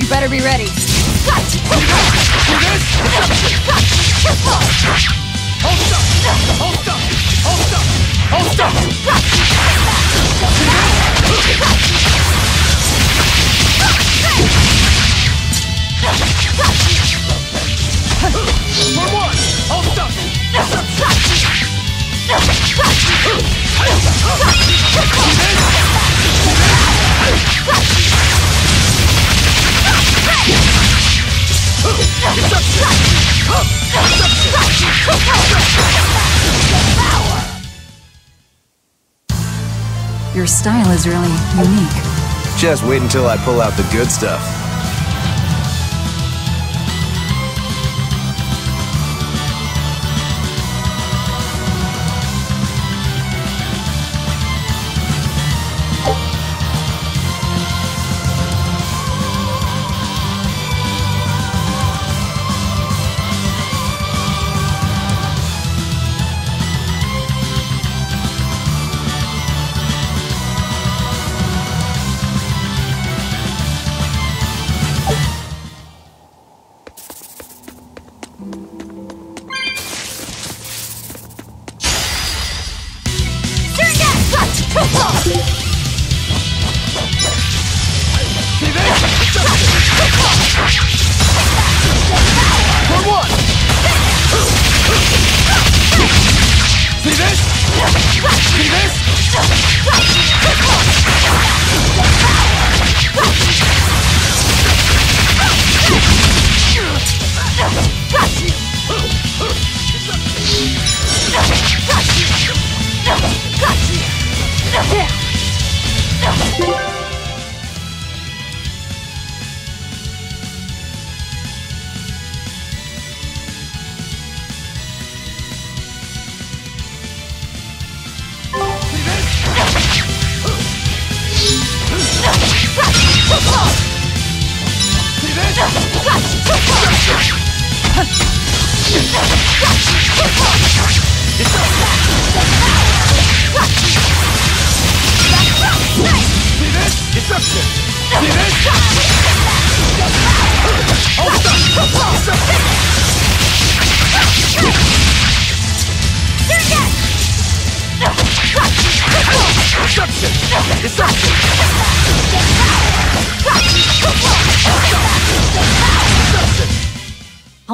Better be ready. Your style is really unique. Just wait until I pull out the good stuff.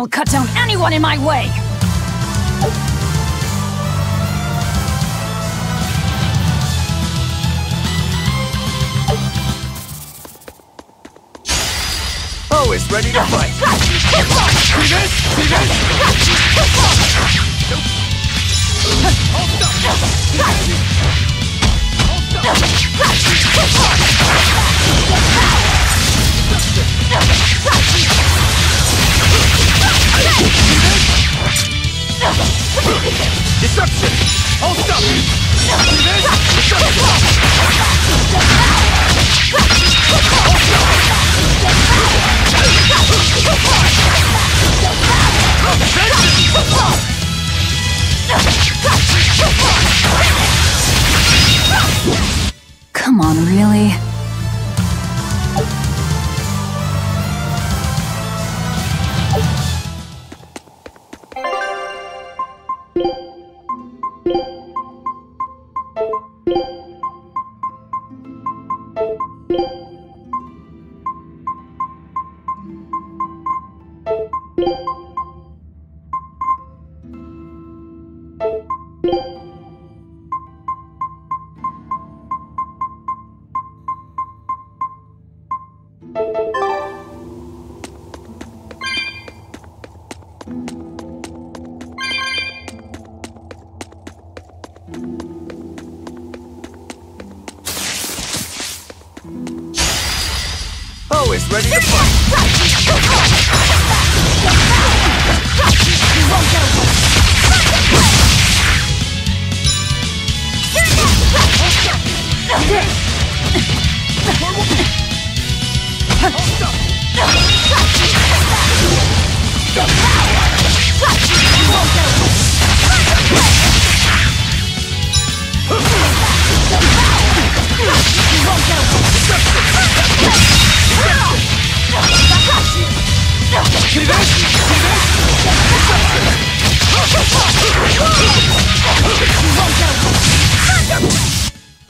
I'll cut down anyone in my way! Always ready to fight! See this? See this? Hold up! Deception! Hold up! See this? Come on, really? Always ready to fight!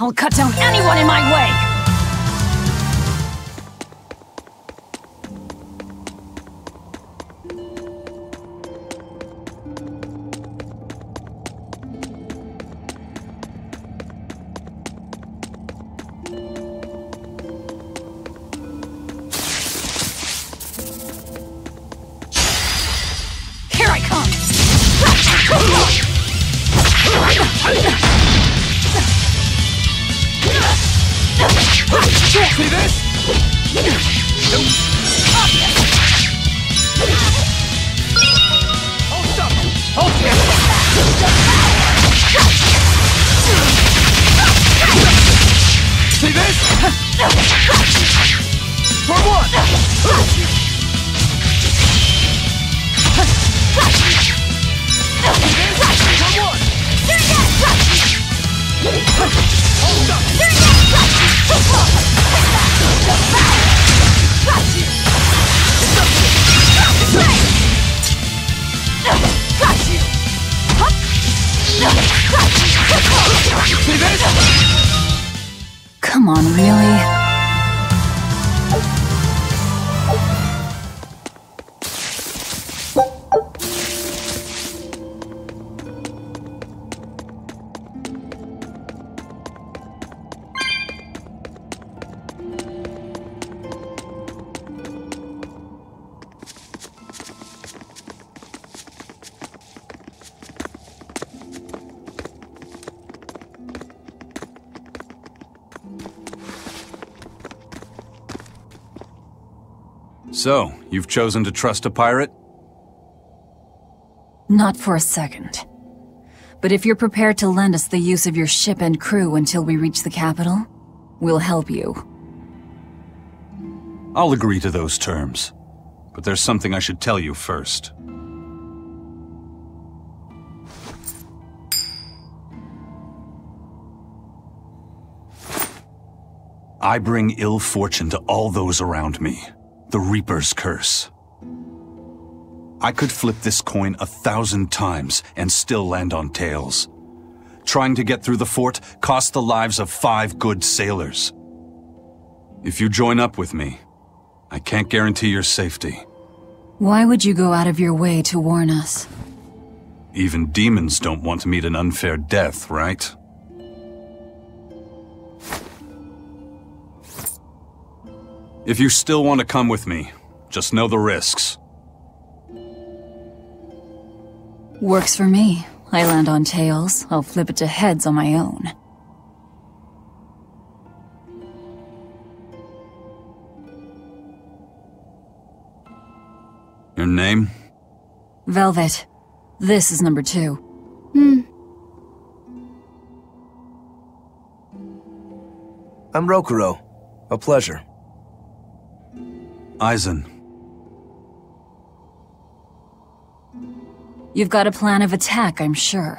I'll cut down anyone in my way! Here I come! See this? Hold up! Hold it! See this? For one! Hold up! See this? Come on, really? So, you've chosen to trust a pirate? Not for a second. But if you're prepared to lend us the use of your ship and crew until we reach the capital, we'll help you. I'll agree to those terms. But there's something I should tell you first. I bring ill fortune to all those around me. The Reaper's curse. I could flip this coin 1,000 times and still land on tails. Trying to get through the fort cost the lives of 5 good sailors. If you join up with me, I can't guarantee your safety. Why would you go out of your way to warn us? Even demons don't want to meet an unfair death, right? If you still want to come with me, just know the risks. Works for me. I land on tails, I'll flip it to heads on my own. Your name? Velvet. This is number 2. I'm Rokuro. A pleasure. EIzen. You've got a plan of attack, I'm sure.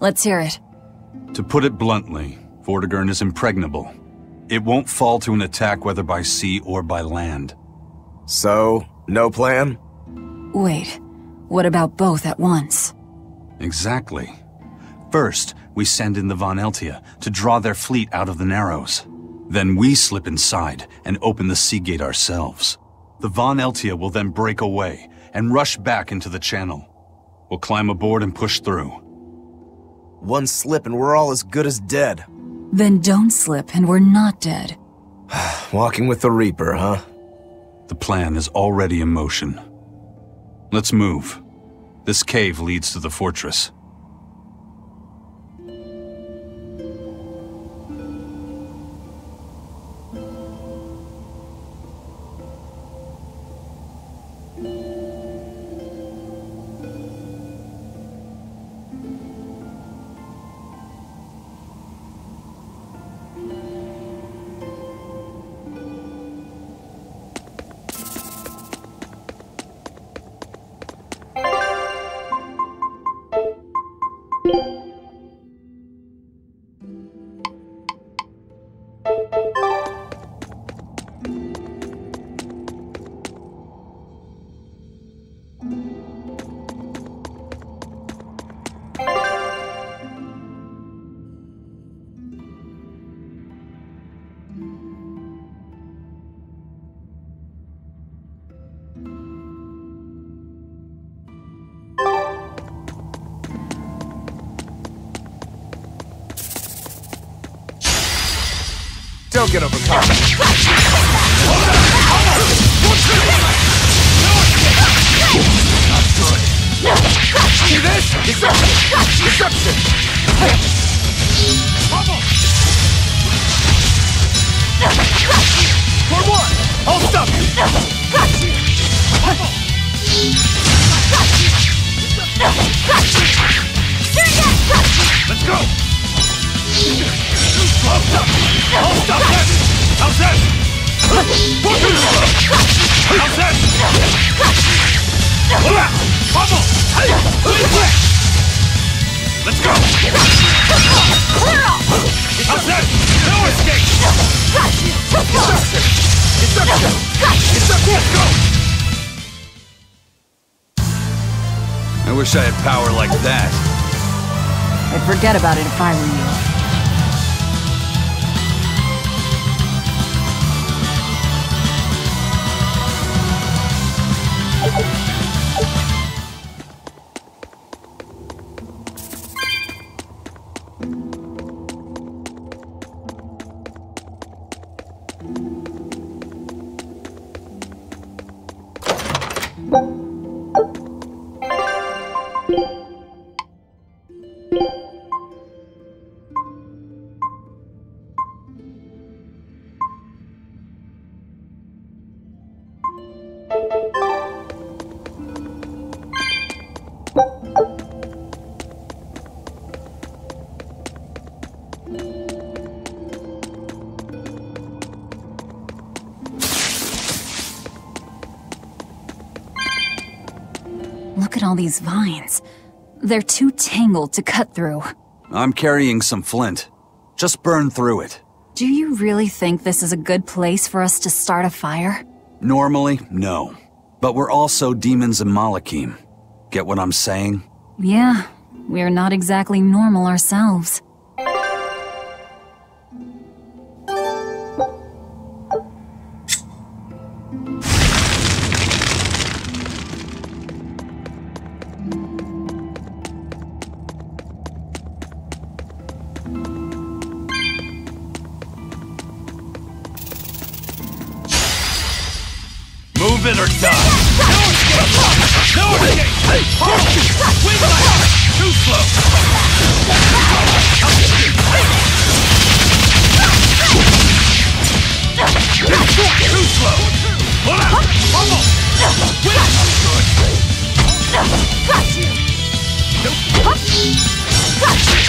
Let's hear it. To put it bluntly, Vortigern is impregnable. It won't fall to an attack whether by sea or by land. So, no plan? Wait, what about both at once? Exactly. First, we send in the Von Eltia to draw their fleet out of the Narrows. Then we slip inside and open the sea gate ourselves. The Von Eltia will then break away and rush back into the channel. We'll climb aboard and push through. One slip and we're all as good as dead. Then don't slip and we're not dead. Walking with the Reaper, huh? The plan is already in motion. Let's move. This cave leads to the fortress. Don't get overcome. See this? Deception! Deception! For one! I'll stop you! Let's go! I'll stop! I'll stop that! How's that? How's that? Bubble! Let's go! How's that? No escape! Deception! Deception! Deception! Let's go! I wish I had power like that. I'd forget about it if I were you. Look at all these vines. They're too tangled to cut through. I'm carrying some flint. Just burn through it. Do you really think this is a good place for us to start a fire? Normally, no. But we're also demons in Malakim. Get what I'm saying? Yeah, we're not exactly normal ourselves. Live it or die! No escape! No escape! Wing light! Too slow! Too slow! Hold on! Bubble! Wing! Good! Got you! Nope! Got you! Got you!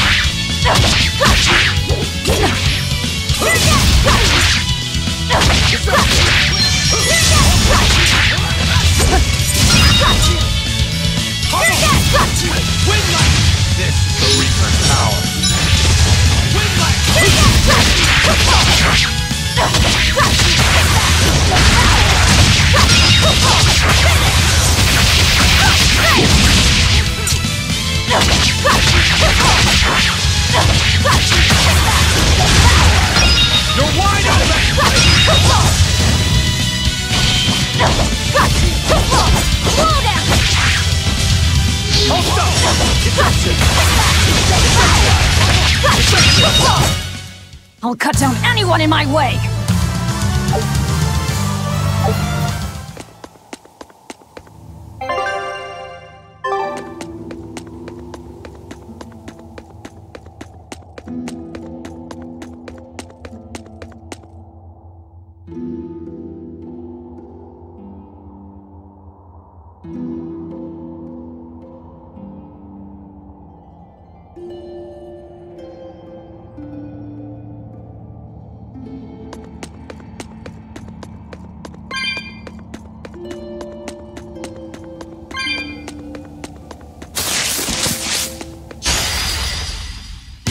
Wing light! This is the Reaper's power! Wing light! You're wide open! Slow down! Hold still! I'll cut down anyone in my way!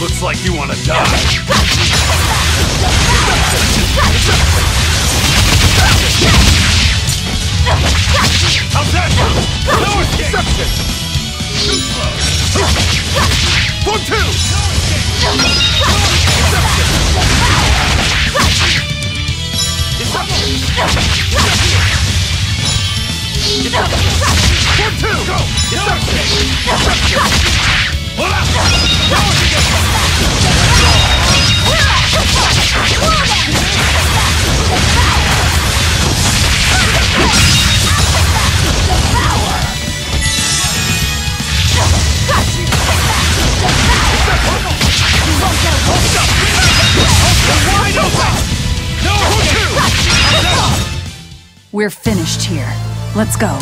Looks like you want to die. How's that? No escape! Too slow! 1, 2! Go! Hold up! We're finished here. Let's go.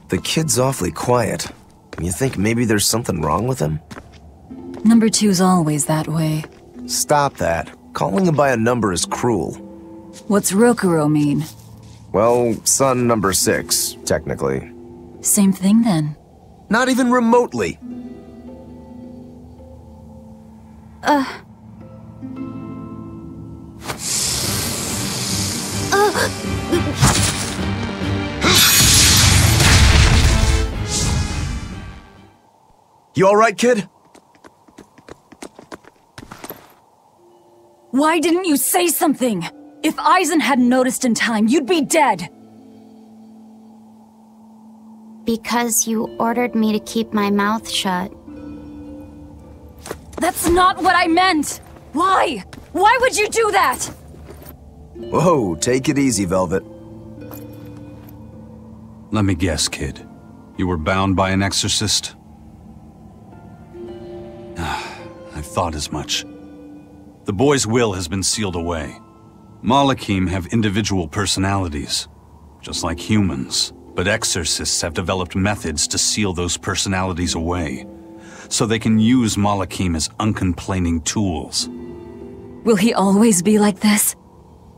The kid's awfully quiet. You think maybe there's something wrong with him? Number 2's always that way. Stop that. Calling him by a number is cruel. What's Rokuro mean? Well, son number 6, technically. Same thing then. Not even remotely. You alright, kid? Why didn't you say something? If EIzen hadn't noticed in time, you'd be dead! Because you ordered me to keep my mouth shut. That's not what I meant! Why? Why would you do that? Whoa, take it easy, Velvet. Let me guess, kid. You were bound by an exorcist? I thought as much. The boy's will has been sealed away. Malakim have individual personalities, just like humans. But exorcists have developed methods to seal those personalities away, so they can use Malakim as uncomplaining tools. Will he always be like this?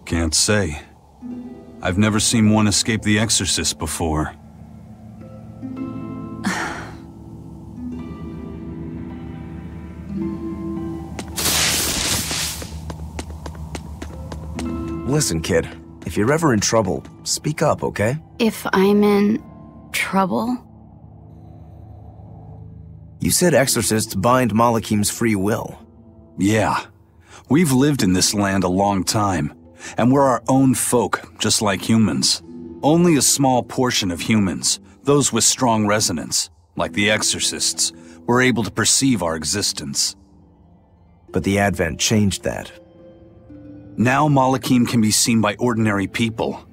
Can't say. I've never seen one escape the exorcist before. Listen, kid. If you're ever in trouble, speak up, okay? If I'm in trouble? You said exorcists bind Malakim's free will. Yeah. We've lived in this land a long time, and we're our own folk, just like humans. Only a small portion of humans, those with strong resonance, like the exorcists, were able to perceive our existence. But the Advent changed that. Now Malakim can be seen by ordinary people.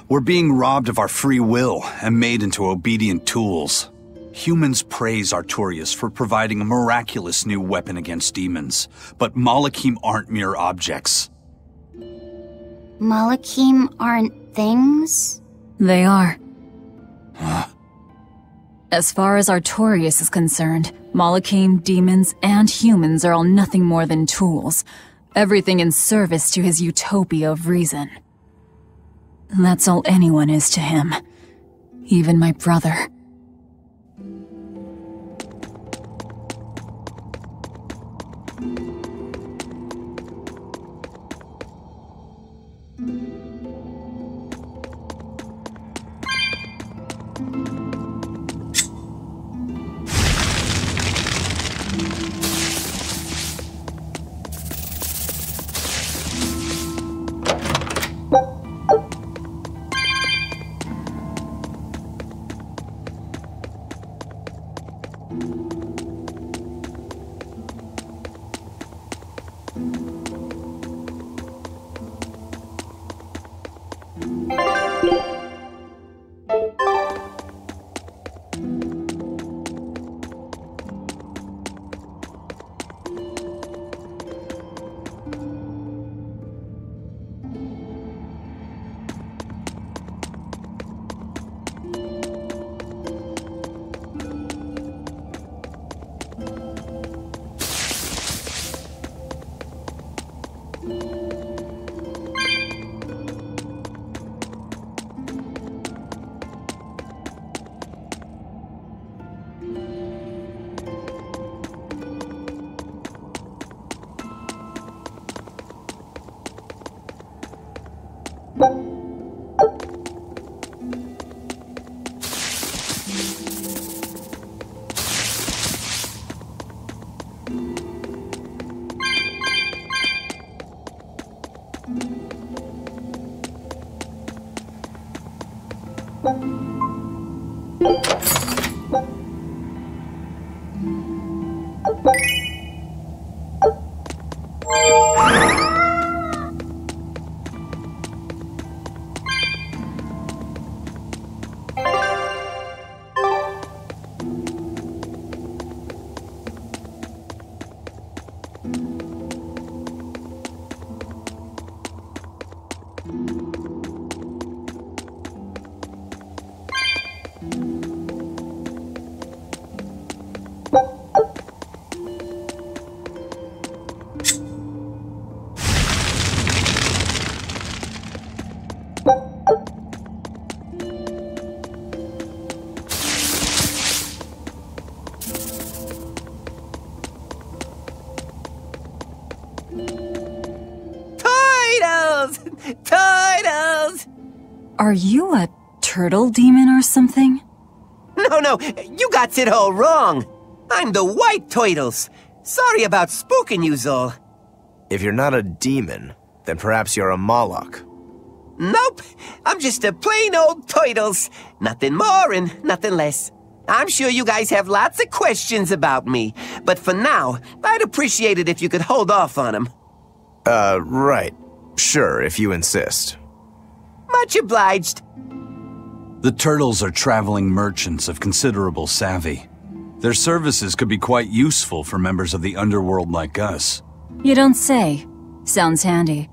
We're being robbed of our free will and made into obedient tools. Humans praise Artorias for providing a miraculous new weapon against demons, but Malakim aren't mere objects. Malakim aren't things? They are. As far as Artorias is concerned, Malakim, demons, and humans are all nothing more than tools. Everything in service to his utopia of reason. That's all anyone is to him. Even my brother. Turtles! Are you a turtle demon or something? No, you got it all wrong. I'm the White Turtles. Sorry about spooking you, Zol. If you're not a demon, then perhaps you're a Moloch. Nope, I'm just a plain old Turtles. Nothing more and nothing less. I'm sure you guys have lots of questions about me, but for now, I'd appreciate it if you could hold off on them. Right. Sure, if you insist. Much obliged. The Turtles are traveling merchants of considerable savvy. Their services could be quite useful for members of the underworld like us. You don't say. Sounds handy.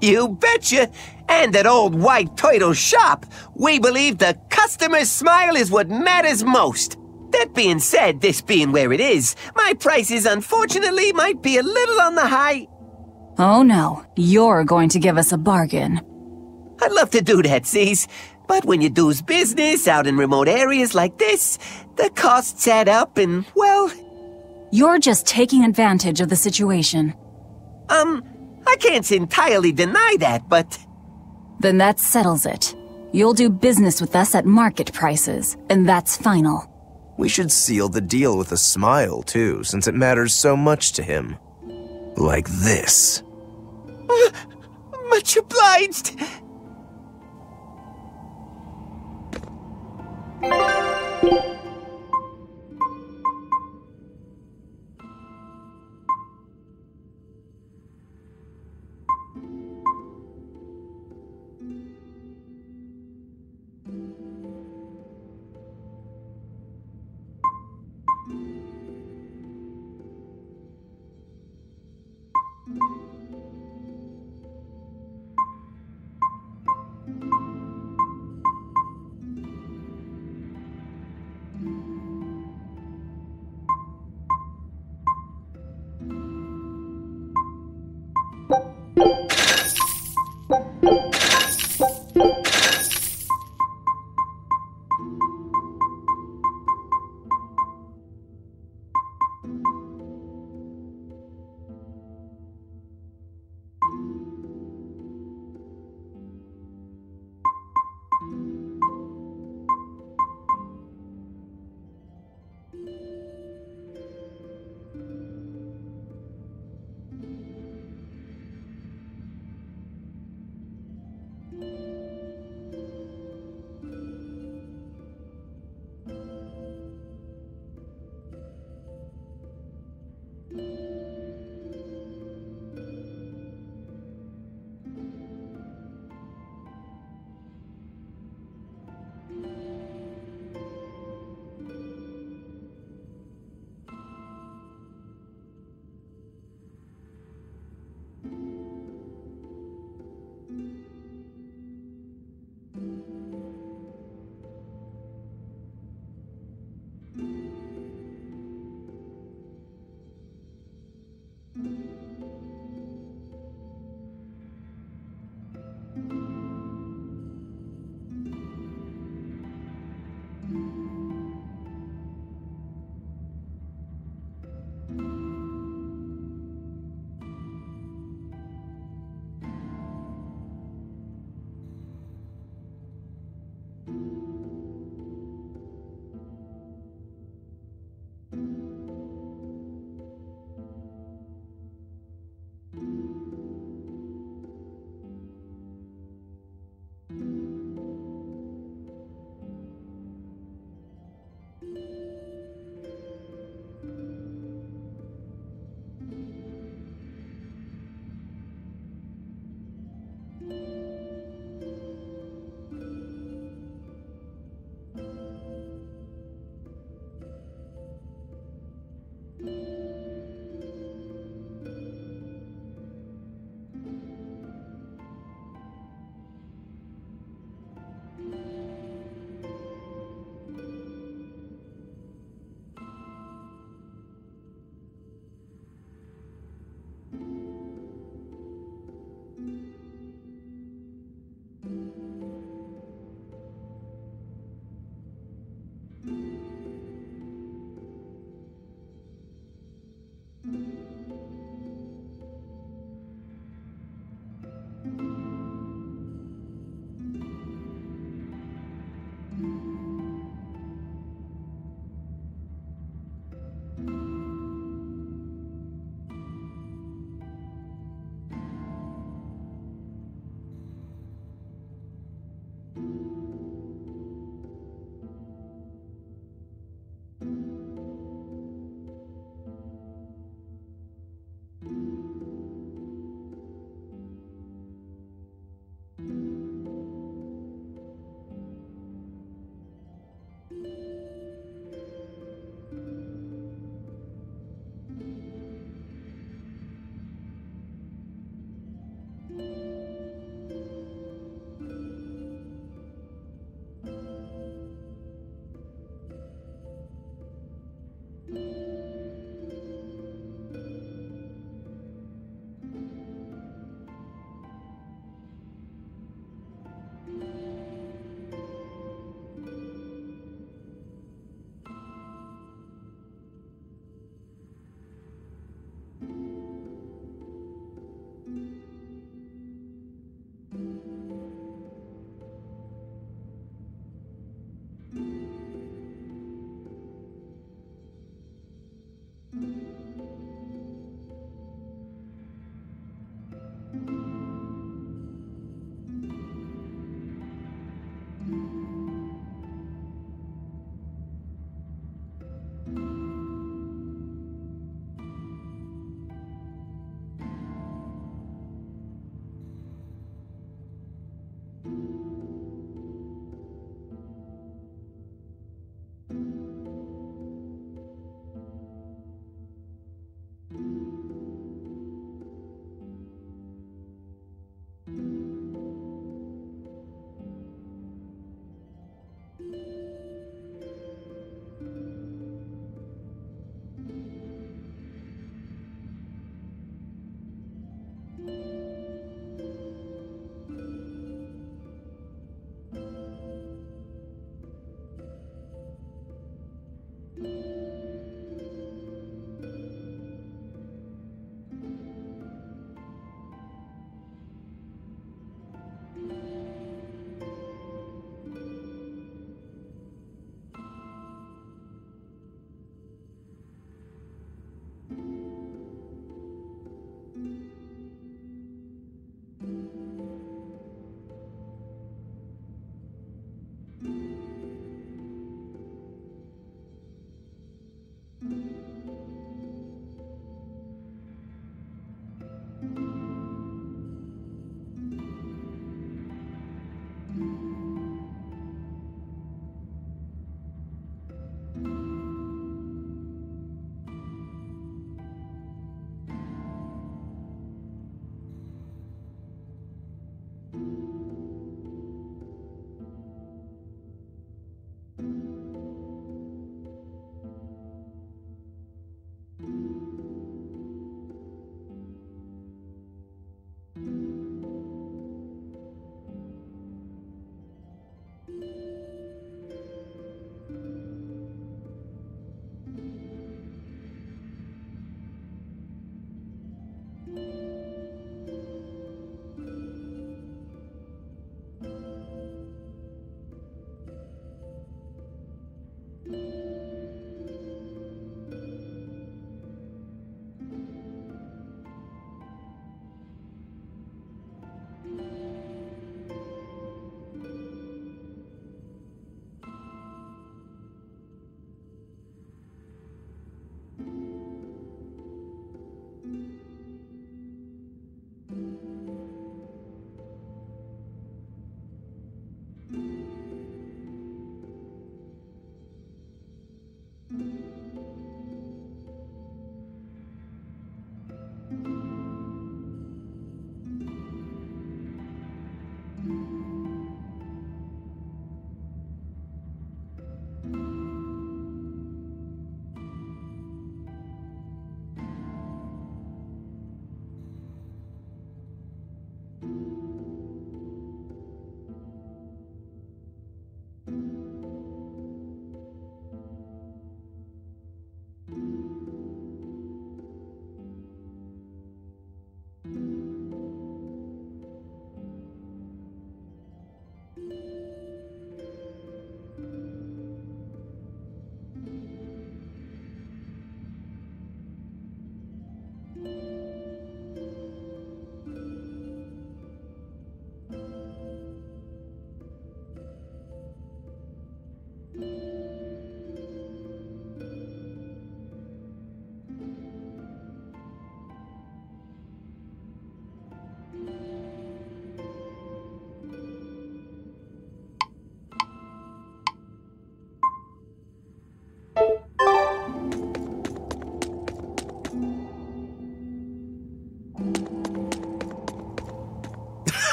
You betcha. And at old White Turtle shop, we believe the customer's smile is what matters most. That being said, this being where it is, my prices unfortunately might be a little on the high. Oh no, you're going to give us a bargain. I'd love to do that, C's. But when you do's business out in remote areas like this, the costs add up and, well... You're just taking advantage of the situation. I can't entirely deny that, but... Then that settles it. You'll do business with us at market prices, and that's final. We should seal the deal with a smile, too, since it matters so much to him. Like this. Much obliged.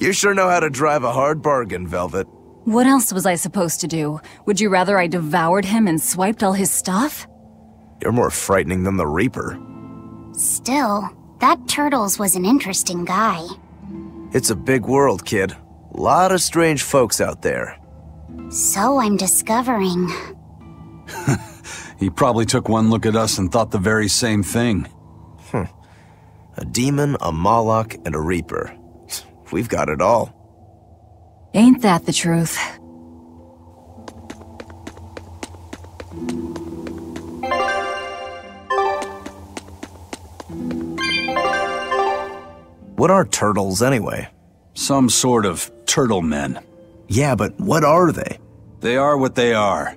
You sure know how to drive a hard bargain, Velvet. What else was I supposed to do? Would you rather I devoured him and swiped all his stuff? You're more frightening than the Reaper. Still, that Turtles was an interesting guy. It's a big world, kid. Lot of strange folks out there. So I'm discovering. He probably took one look at us and thought the very same thing. A demon, a Moloch, and a Reaper. We've got it all. Ain't that the truth? What are turtles, anyway? Some sort of turtle men. Yeah, but what are they? They are what they are.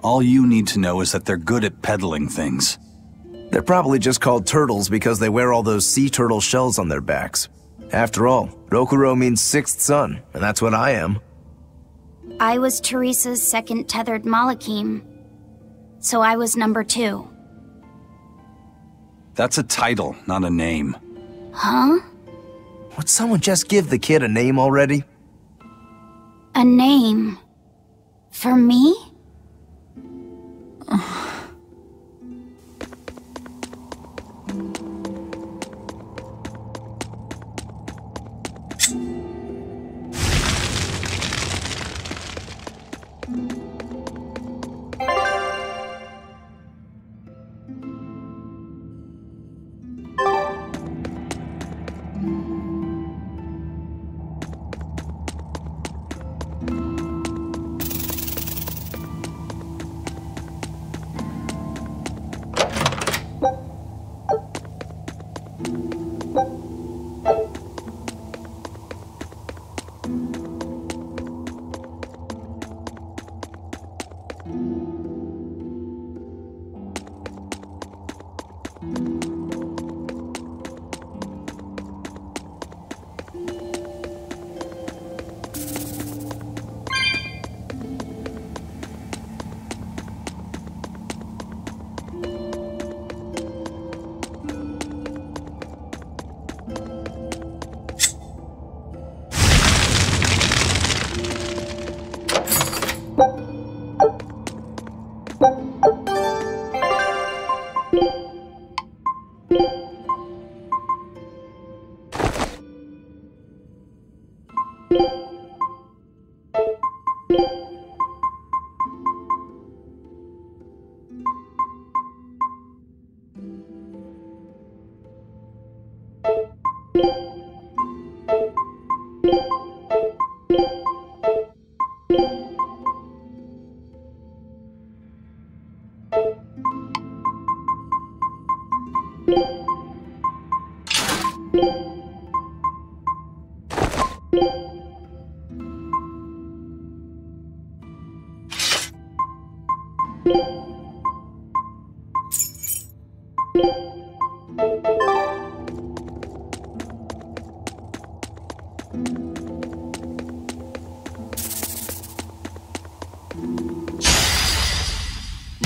All you need to know is that they're good at peddling things. They're probably just called turtles because they wear all those sea turtle shells on their backs. After all, Rokuro means sixth son, and that's what I am. I was Teresa's second tethered Malachim, so I was number 2. That's a title, not a name. Huh? Would someone just give the kid a name already? A name? For me?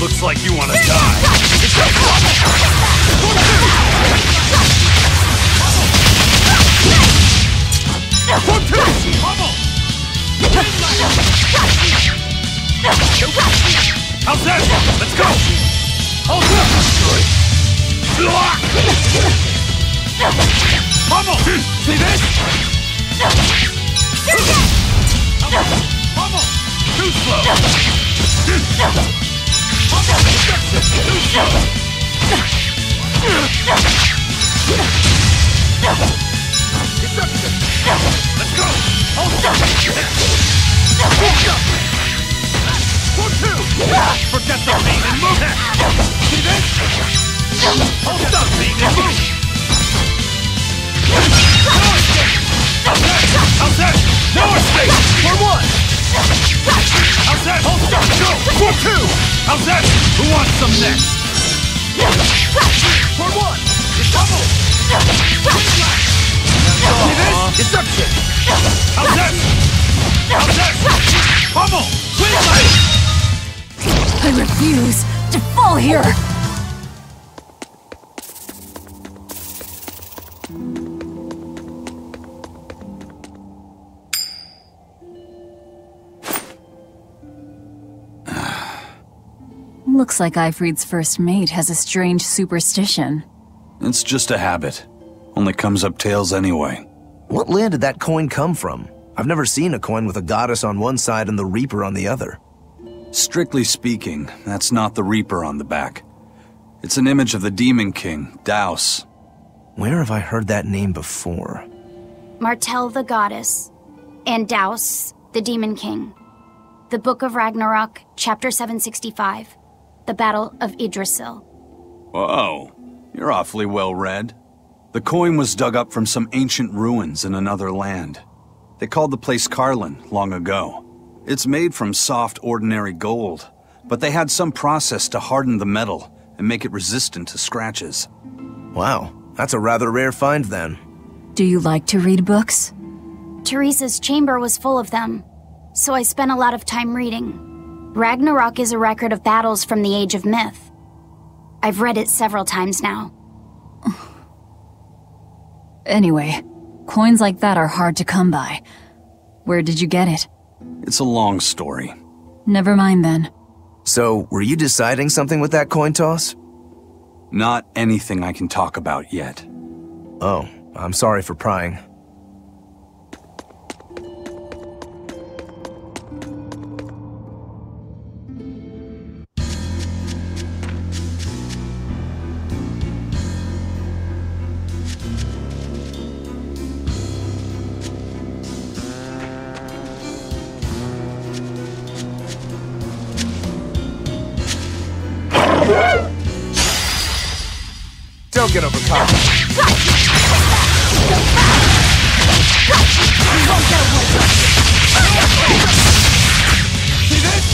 Looks like you want to die. How's that? Let's go! Hold up! Pummel! See this? Pummel! Too slow! Pummel! Too slow! Let's go! Hold up! Forget the beam and move it! See this? Hold up, beam and move! No escape! How's that? No escape! For one! How's that? Hold up, go! For two! How's that? Who wants some next? For one! It's double! See this? Deception! How's that? How's that? Pummel! Twin light! I refuse to fall here! Looks like Ifrit's first mate has a strange superstition. It's just a habit. Only comes up tails anyway. What land did that coin come from? I've never seen a coin with a goddess on one side and the Reaper on the other. Strictly speaking, that's not the Reaper on the back. It's an image of the Demon King, Daus. Where have I heard that name before? Martel the goddess, and Daus, the demon king. The Book of Ragnarok, chapter 765. The Battle of Yggdrasil. Whoa, you're awfully well read. The coin was dug up from some ancient ruins in another land. They called the place Carlin long ago. It's made from soft, ordinary gold, but they had some process to harden the metal and make it resistant to scratches. Wow, that's a rather rare find then. Do you like to read books? Teresa's chamber was full of them, so I spent a lot of time reading. Ragnarok is a record of battles from the Age of Myth. I've read it several times now. Anyway, coins like that are hard to come by. Where did you get it? It's a long story. Never mind then. So, were you deciding something with that coin toss? Not anything I can talk about yet. Oh, I'm sorry for prying. Don't get overcome. See this?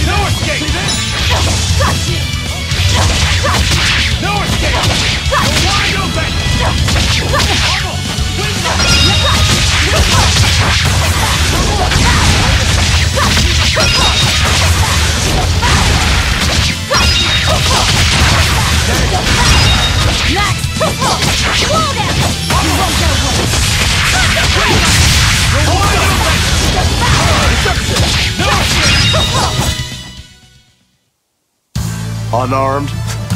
No escape! No escape! You're wide open! Unarmed?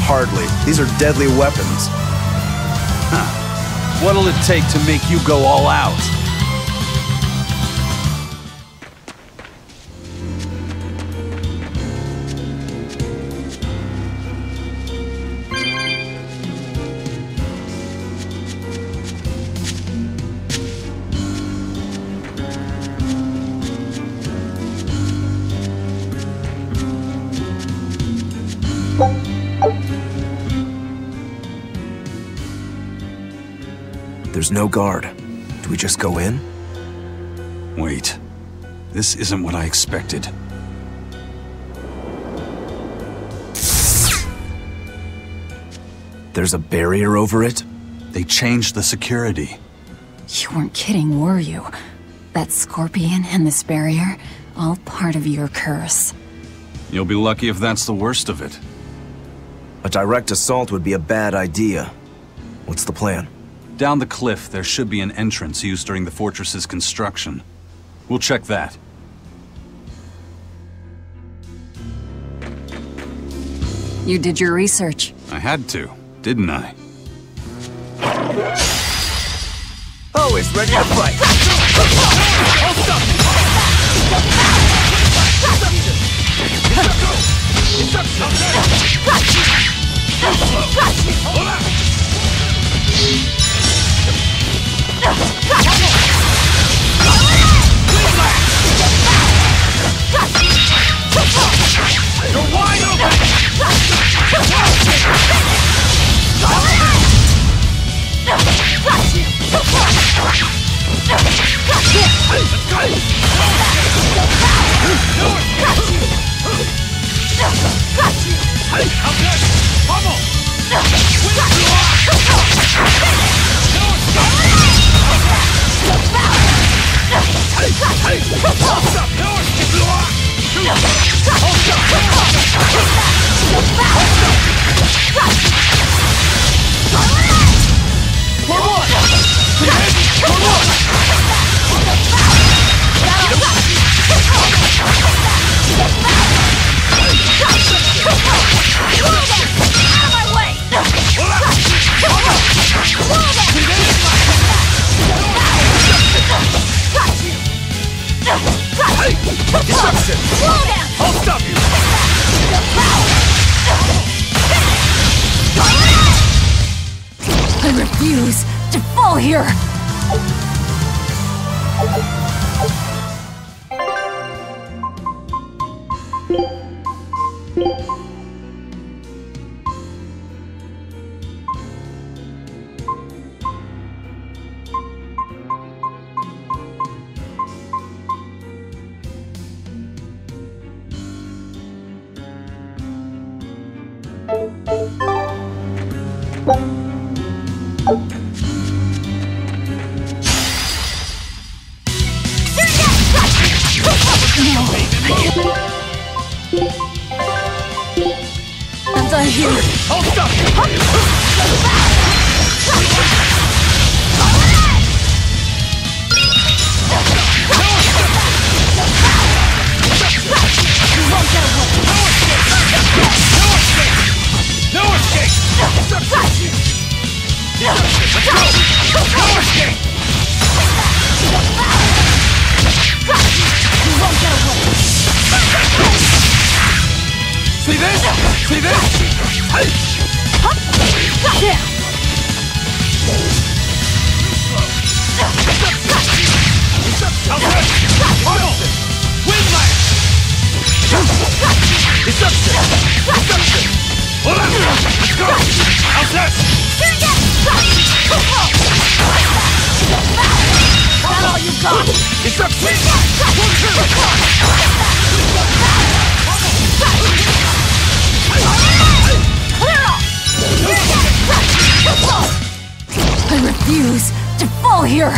Hardly. These are deadly weapons. What'll it take to make you go all out? There's no guard. Do we just go in? Wait. This isn't what I expected. There's a barrier over it? They changed the security. You weren't kidding, were you? That scorpion and this barrier, all part of your curse. You'll be lucky if that's the worst of it. A direct assault would be a bad idea. What's the plan? Down the cliff, there should be an entrance used during the fortress's construction. We'll check that. You did your research. I had to, didn't I? Always ready to fight. You're wide open! I'll stop you! I refuse to fall here! And I hear I'll stop you! No escape! See this? See this? Hey! I refuse to fall here!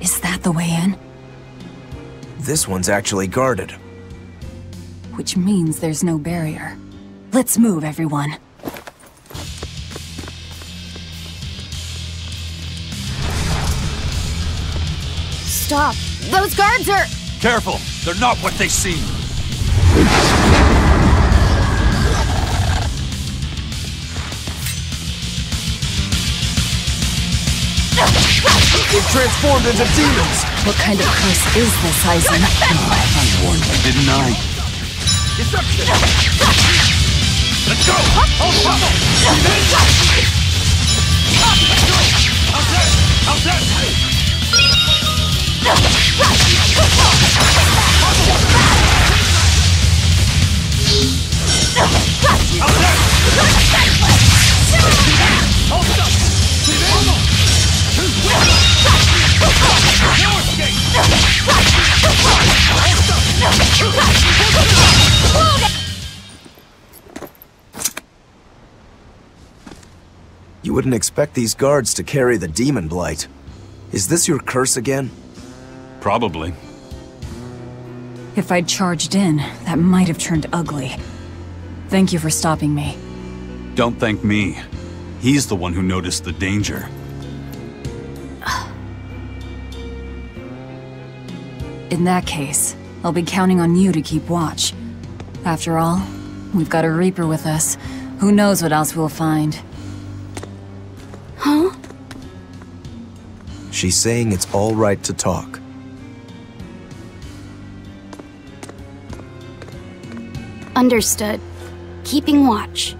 Is that the way in? This one's actually guarded. Which means there's no barrier. Let's move, everyone. Stop! Those guards are... Careful! They're not what they seem! They've transformed into demons! What kind of curse is this, EIzen? I warned you, didn't I? Let's go! How's that? You wouldn't expect these guards to carry the demon blight. Is this your curse again? Probably. If I'd charged in, that might have turned ugly. Thank you for stopping me. Don't thank me. He's the one who noticed the danger. In that case, I'll be counting on you to keep watch. After all, we've got a Reaper with us. Who knows what else we'll find. Huh? She's saying it's all right to talk. Understood. Keeping watch.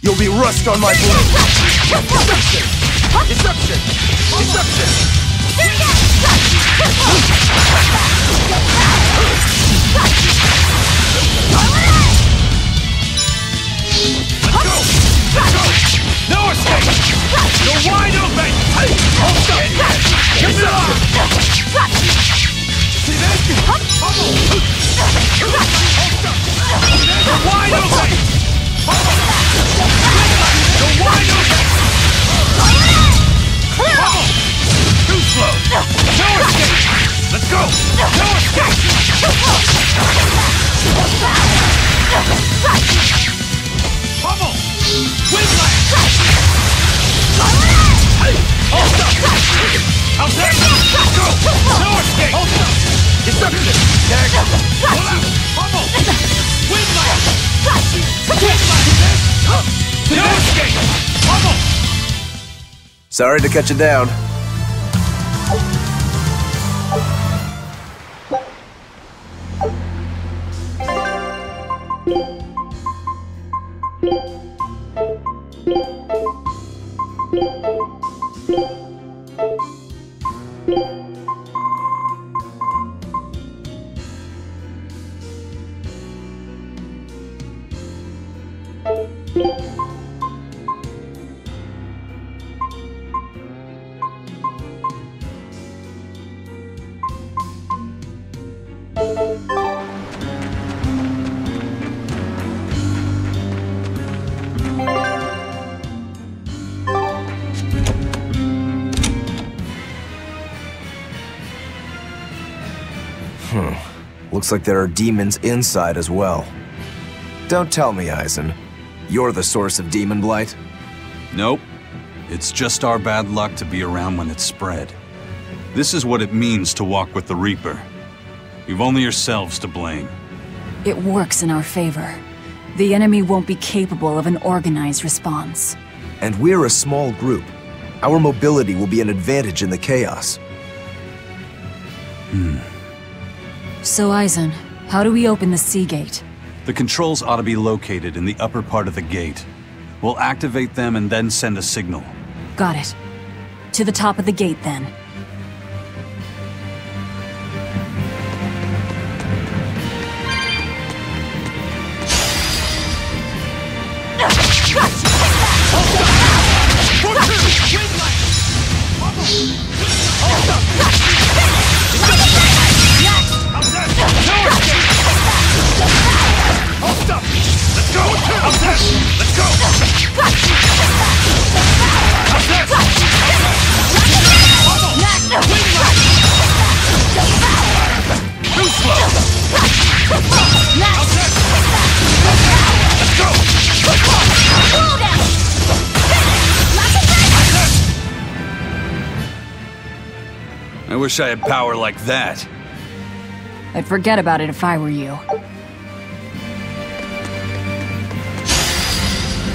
You'll be rust on my blade! Deception! Deception! Deception! Let's go! Let's go! No escape! You're wide open! Hold up! Get it on! See this? Hold up! You're wide open! You're wide open! Too slow! No escape! Let's go! No escape! Pummel! Whiplash! Hold up! How's that? Let's go! No escape! Hold up! Deception! Pull out! Pummel! Whiplash! No escape! Pummel! Sorry to cut you down. Looks like there are demons inside as well. Don't tell me, EIzen. You're the source of demon blight? Nope. It's just our bad luck to be around when it's spread. This is what it means to walk with the Reaper. You've only yourselves to blame. It works in our favor. The enemy won't be capable of an organized response. And we're a small group. Our mobility will be an advantage in the chaos. So, EIzen, how do we open the sea gate? The controls ought to be located in the upper part of the gate. We'll activate them and then send a signal. Got it. To the top of the gate, then. I wish I had power like that. I'd forget about it if I were you.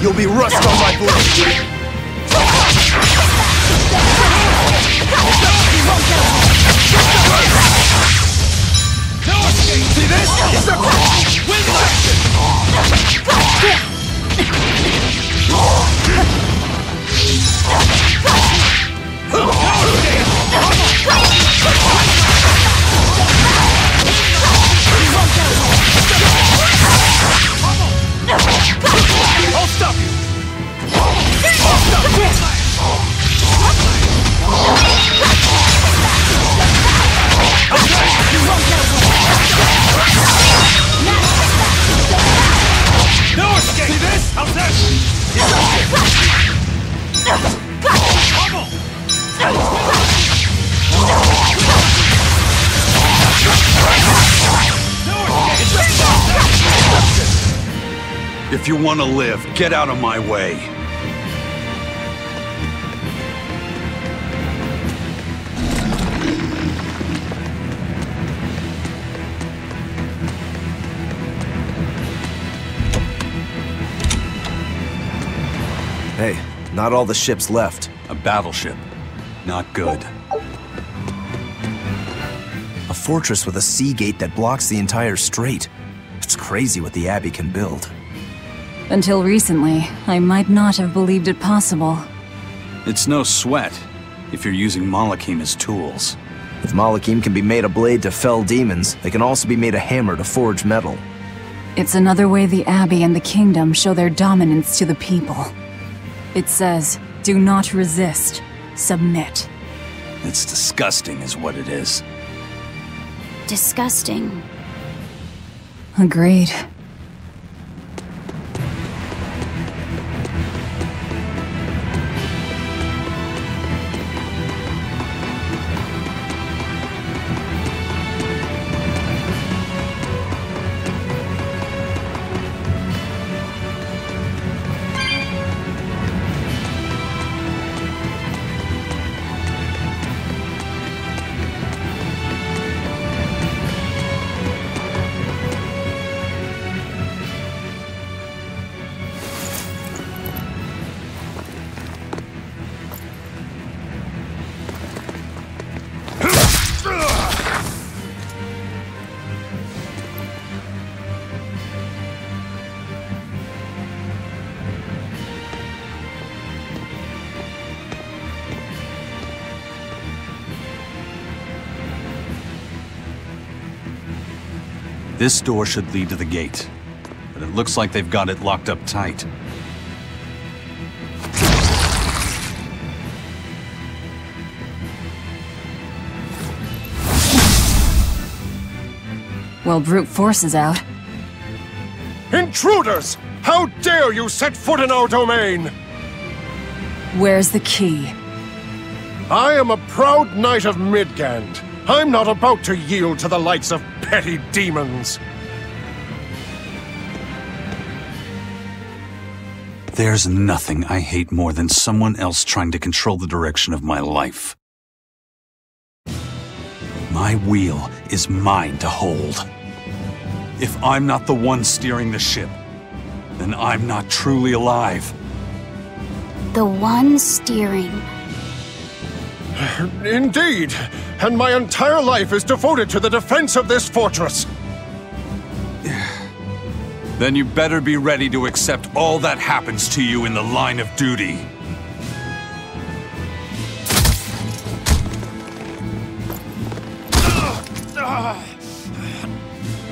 You'll be rust on my blade! See this? It's a wind I'll stop you! I'll stop you! No escape! See this? How's that? If you want to live, get out of my way. Hey, not all the ships left. A battleship. Not good. A fortress with a sea gate that blocks the entire strait. It's crazy what the Abbey can build. Until recently, I might not have believed it possible. It's no sweat, if you're using Malakim as tools. If Malakim can be made a blade to fell demons, they can also be made a hammer to forge metal. It's another way the Abbey and the Kingdom show their dominance to the people. It says, do not resist, submit. It's disgusting is what it is. Disgusting. Agreed. This door should lead to the gate, but it looks like they've got it locked up tight. Well, brute force is out. Intruders! How dare you set foot in our domain! Where's the key? I am a proud knight of Midgand. I'm not about to yield to the likes of petty demons. There's nothing I hate more than someone else trying to control the direction of my life. My wheel is mine to hold. If I'm not the one steering the ship, then I'm not truly alive. The one steering. Indeed, and my entire life is devoted to the defense of this fortress. Then you better be ready to accept all that happens to you in the line of duty.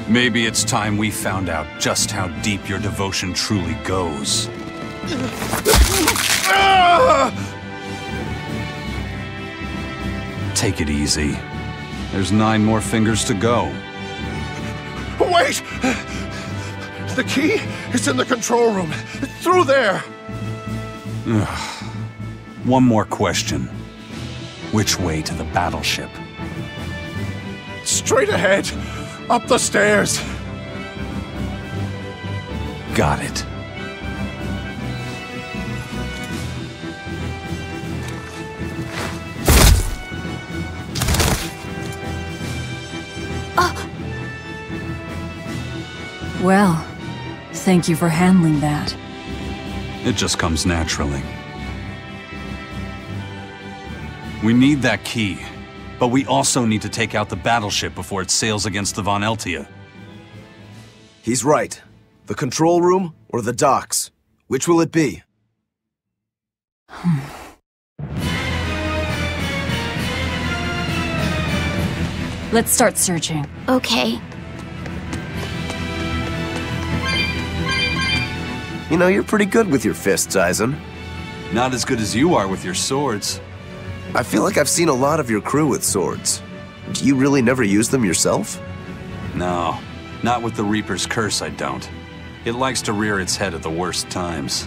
Maybe it's time we found out just how deep your devotion truly goes. Take it easy. There's 9 more fingers to go. Wait! The key is in the control room. Through there! One more question. Which way to the battleship? Straight ahead. Up the stairs. Got it. Well, thank you for handling that. It just comes naturally. We need that key, but we also need to take out the battleship before it sails against the Von Eltia. He's right. The control room or the docks? Which will it be? Let's start searching. Okay. You know, you're pretty good with your fists, EIzen. Not as good as you are with your swords. I feel like I've seen a lot of your crew with swords. Do you really never use them yourself? No, not with the Reaper's curse, I don't. It likes to rear its head at the worst times.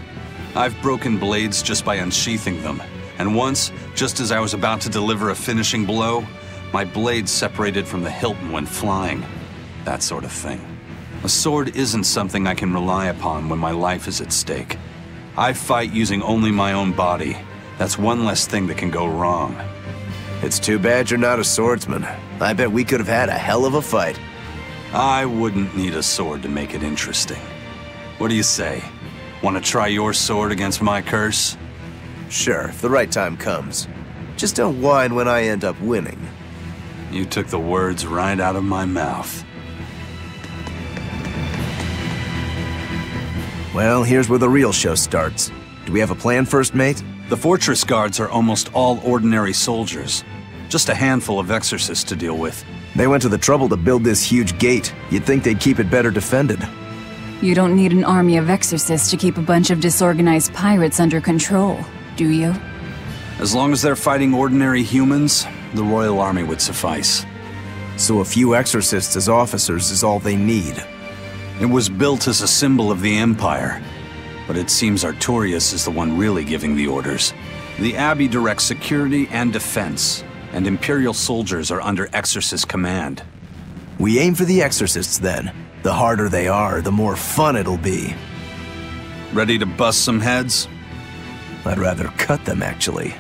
I've broken blades just by unsheathing them, and once, just as I was about to deliver a finishing blow, my blade separated from the hilt and went flying. That sort of thing. A sword isn't something I can rely upon when my life is at stake. I fight using only my own body. That's one less thing that can go wrong. It's too bad you're not a swordsman. I bet we could have had a hell of a fight. I wouldn't need a sword to make it interesting. What do you say? Want to try your sword against my curse? Sure, if the right time comes. Just don't whine when I end up winning. You took the words right out of my mouth. Well, here's where the real show starts. Do we have a plan, First Mate? The fortress guards are almost all ordinary soldiers. Just a handful of exorcists to deal with. They went to the trouble to build this huge gate. You'd think they'd keep it better defended. You don't need an army of exorcists to keep a bunch of disorganized pirates under control, do you? As long as they're fighting ordinary humans, the Royal Army would suffice. So a few exorcists as officers is all they need. It was built as a symbol of the Empire, but it seems Artorias is the one really giving the orders. The Abbey directs security and defense, and Imperial soldiers are under Exorcist command. We aim for the exorcists then. The harder they are, the more fun it'll be. Ready to bust some heads? I'd rather cut them, actually.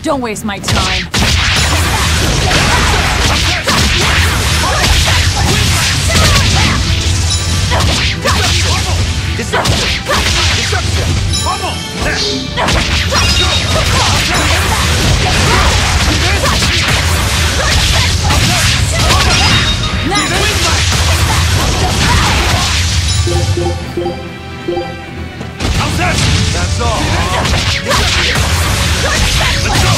Don't waste my time. That's all. Let's go.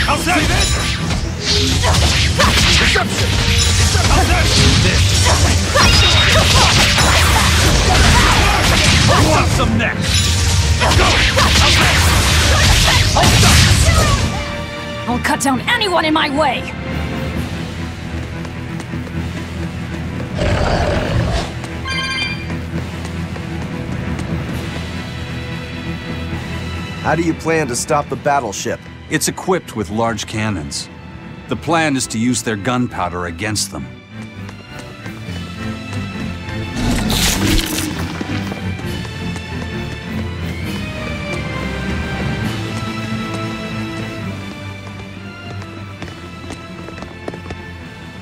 How's that? Deception. How's that? Who wants some next? Let's go. How's that? I'll cut down anyone in my way! How do you plan to stop the battleship? It's equipped with large cannons. The plan is to use their gunpowder against them.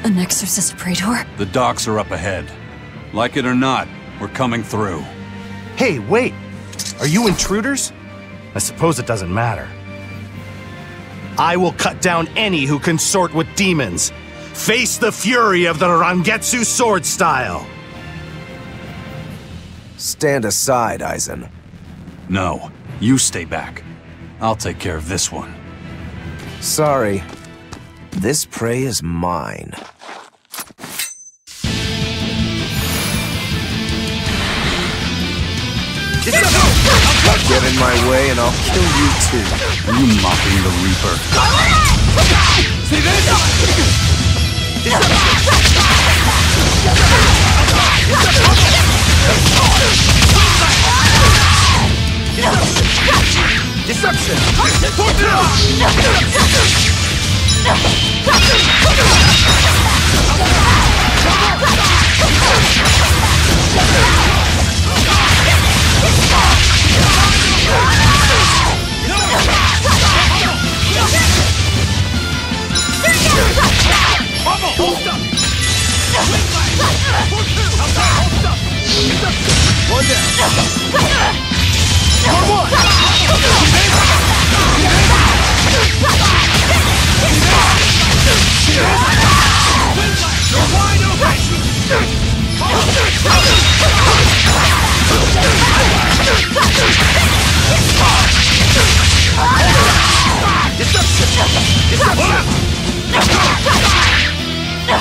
An exorcist praetor? The docks are up ahead. Like it or not, we're coming through. Hey, wait! Are you intruders? I suppose it doesn't matter. I will cut down any who consort with demons. Face the fury of the Rangetsu sword style! Stand aside, EIzen. No, you stay back. I'll take care of this one. Sorry. This prey is mine. Get in my way and I'll kill you too. You mocking the Reaper. See this? Deception! One down. One. You're wide open. Deception.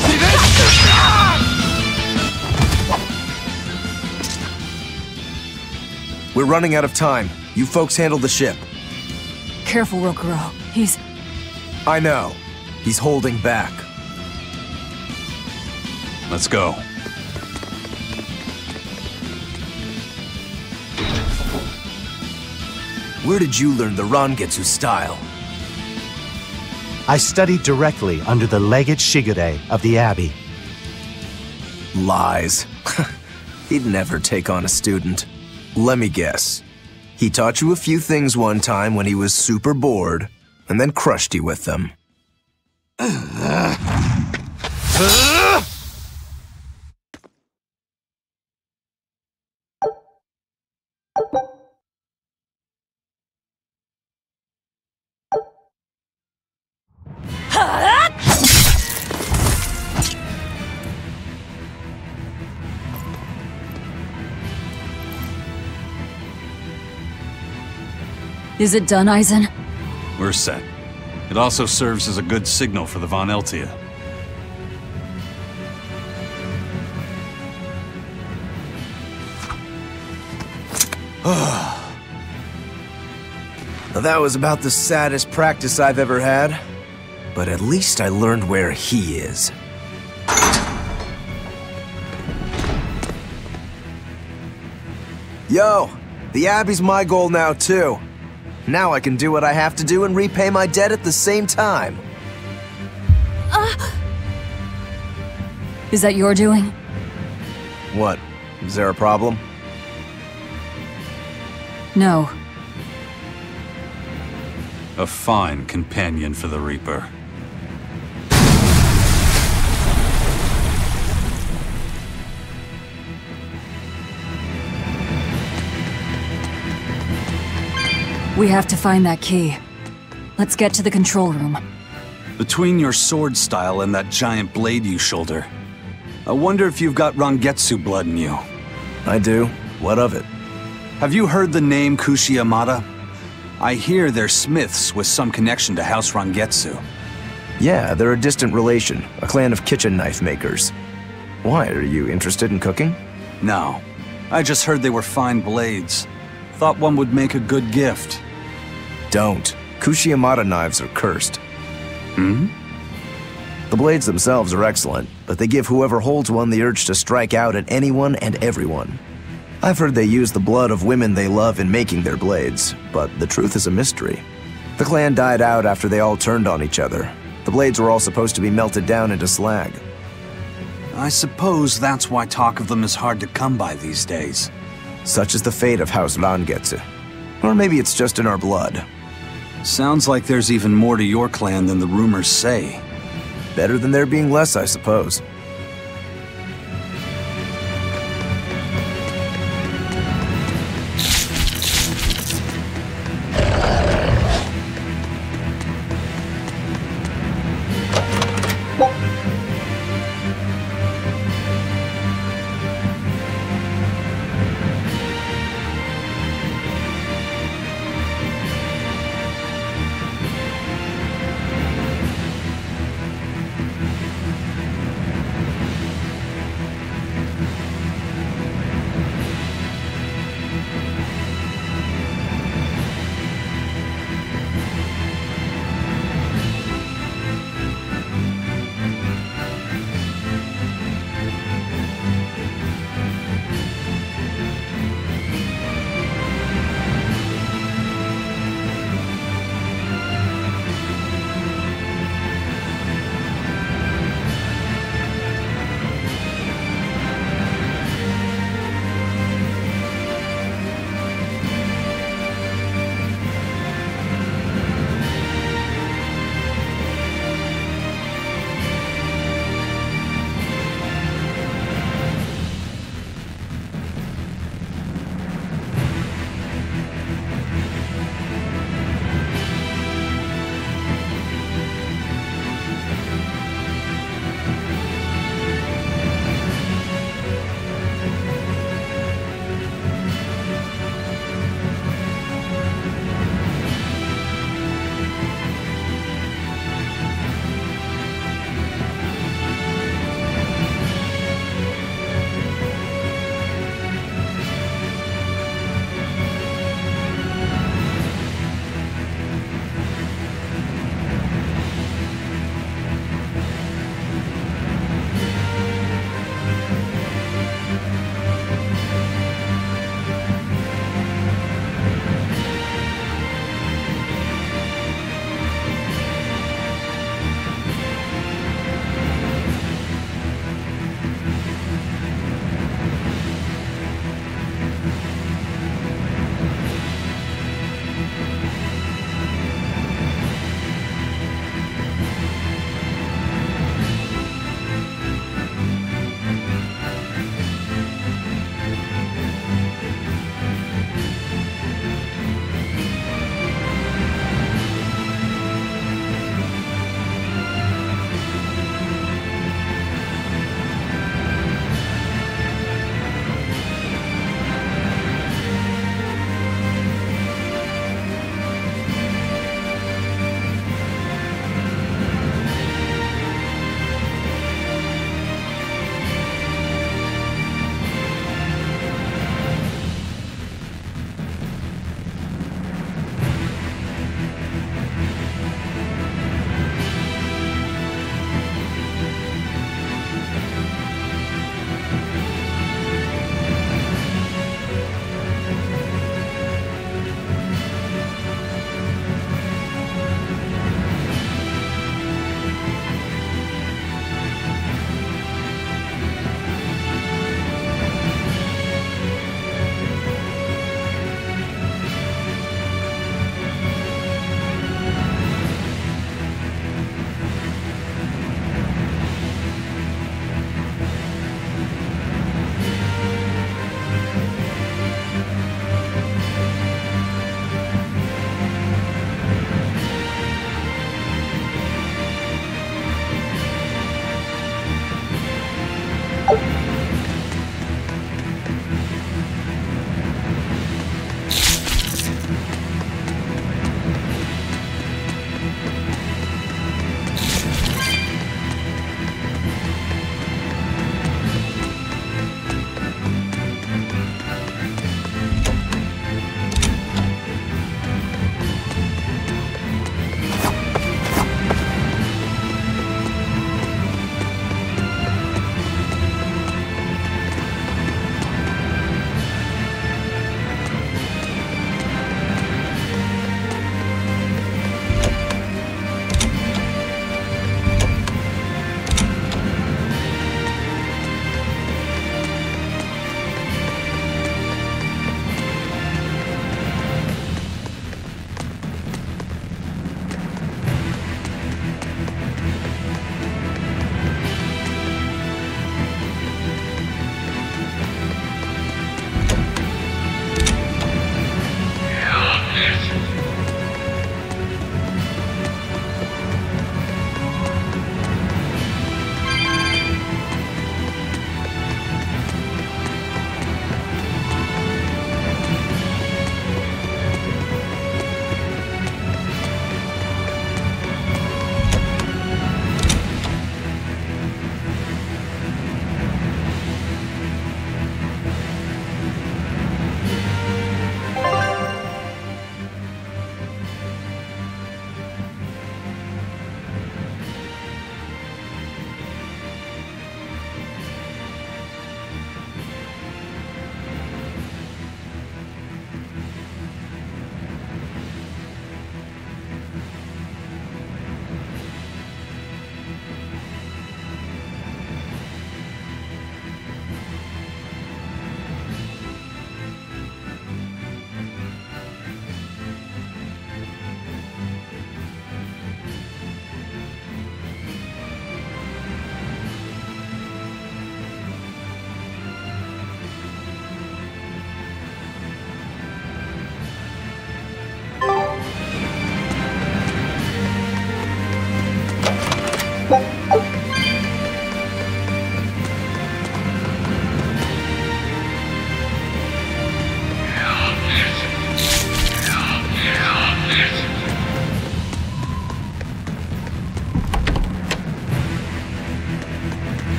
See this? We're running out of time. You folks handle the ship. Careful, Rokuro. He's... I know. He's holding back. Let's go. Where did you learn the Rangetsu style? I studied directly under the Legate Shigure of the Abbey. Lies. He'd never take on a student. Let me guess. He taught you a few things one time when he was super bored, and then crushed you with them. Is it done, EIzen? We're set. It also serves as a good signal for the Von Eltia. Now, that was about the saddest practice I've ever had. But at least I learned where he is. Yo, the Abbey's my goal now too. Now I can do what I have to do and repay my debt at the same time. Is that your doing? What? Is there a problem? No. A fine companion for the Reaper. We have to find that key. Let's get to the control room. Between your sword style and that giant blade you shoulder, I wonder if you've got Rangetsu blood in you. I do. What of it? Have you heard the name Kushi-Yamada? I hear they're smiths with some connection to House Rangetsu. Yeah, they're a distant relation, a clan of kitchen knife makers. Why, are you interested in cooking? No, I just heard they were fine blades. Thought one would make a good gift. Don't. Kushi-Yamada knives are cursed. Hmm? The blades themselves are excellent, but they give whoever holds one the urge to strike out at anyone and everyone. I've heard they use the blood of women they love in making their blades, but the truth is a mystery. The clan died out after they all turned on each other. The blades were all supposed to be melted down into slag. I suppose that's why talk of them is hard to come by these days. Such is the fate of House Rangetsu. Or maybe it's just in our blood. Sounds like there's even more to your clan than the rumors say. Better than there being less, I suppose.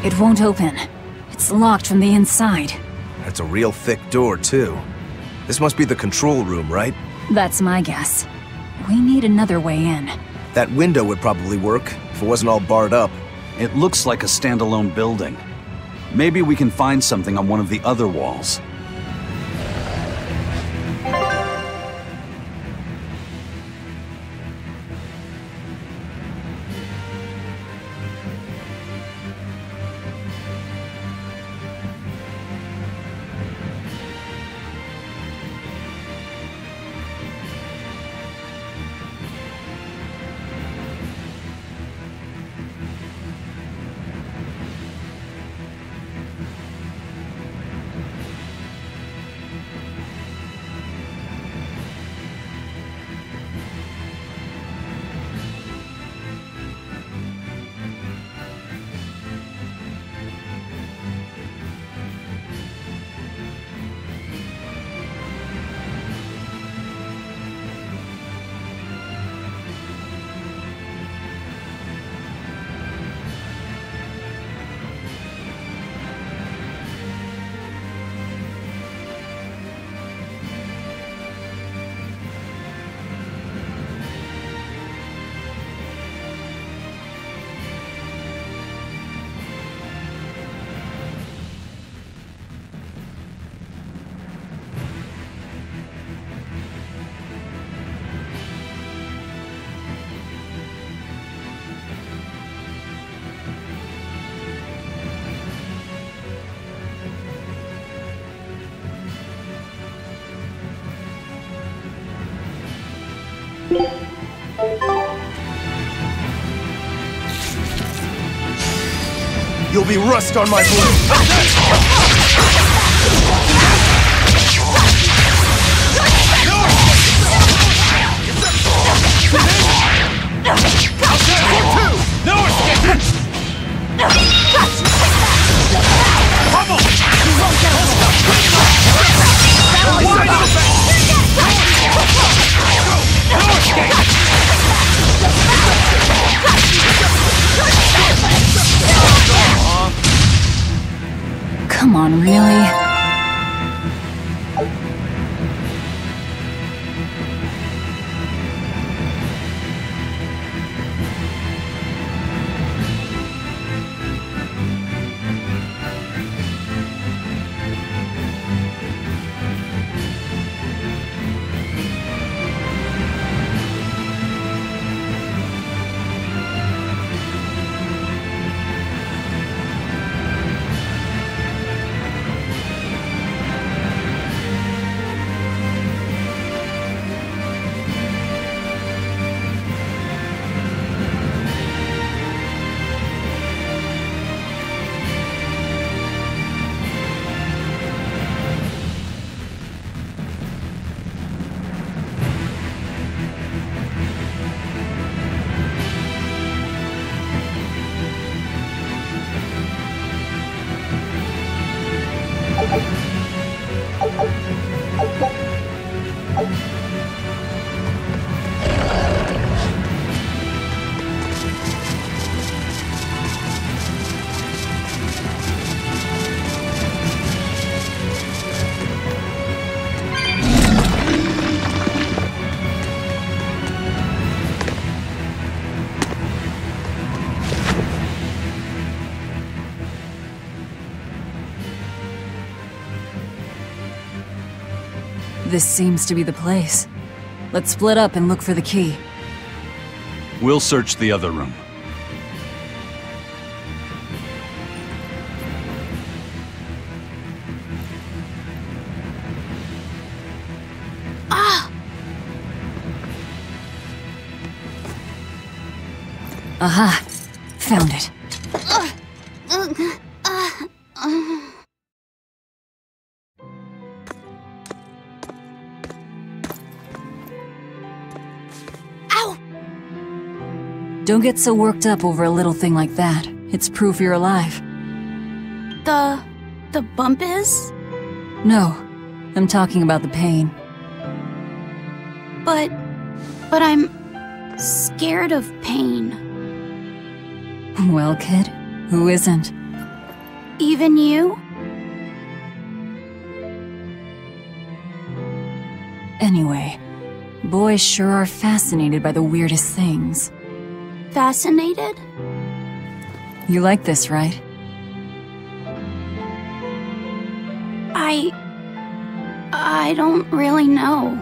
It won't open. It's locked from the inside. That's a real thick door, too. This must be the control room, right? That's my guess. We need another way in. That window would probably work, if it wasn't all barred up. It looks like a standalone building. Maybe we can find something on one of the other walls. You'll be rust on my blade! No escape! Pummel! You won't get wide open! No escape! Come on, really? This seems to be the place. Let's split up and look for the key. We'll search the other room. Aha! Found it. Don't get so worked up over a little thing like that. It's proof you're alive. The bump is? No, I'm talking about the pain. But I'm scared of pain. Well, kid, who isn't? Even you? Anyway, boys sure are fascinated by the weirdest things. Fascinated? You like this, right? I don't really know.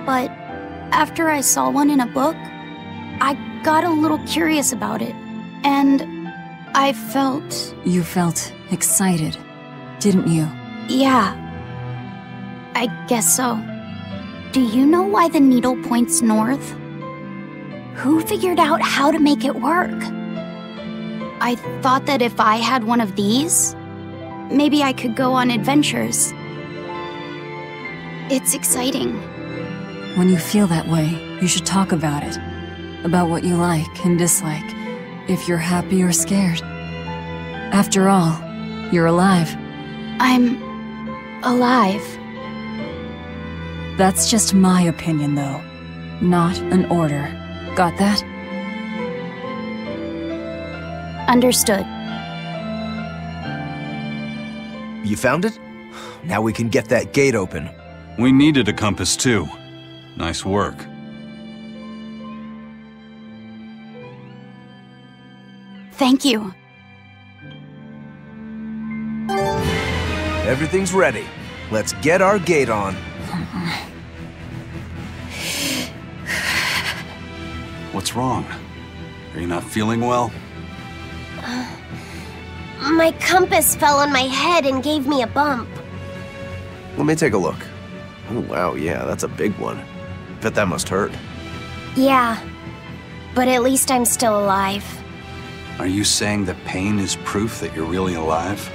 But after I saw one in a book, I got a little curious about it, and I felt... You felt excited, didn't you? Yeah. I guess so. Do you know why the needle points north? Who figured out how to make it work? I thought that if I had one of these, maybe I could go on adventures. It's exciting. When you feel that way, you should talk about it. About what you like and dislike, if you're happy or scared. After all, you're alive. I'm... alive. That's just my opinion, though. Not an order. Got that? Understood. You found it? Now we can get that gate open. We needed a compass too. Nice work. Thank you. Everything's ready. Let's get our gate on. What's wrong? Are you not feeling well? My compass fell on my head and gave me a bump. Let me take a look. Oh, wow, yeah, that's a big one. Bet that must hurt. Yeah, but at least I'm still alive. Are you saying that pain is proof that you're really alive?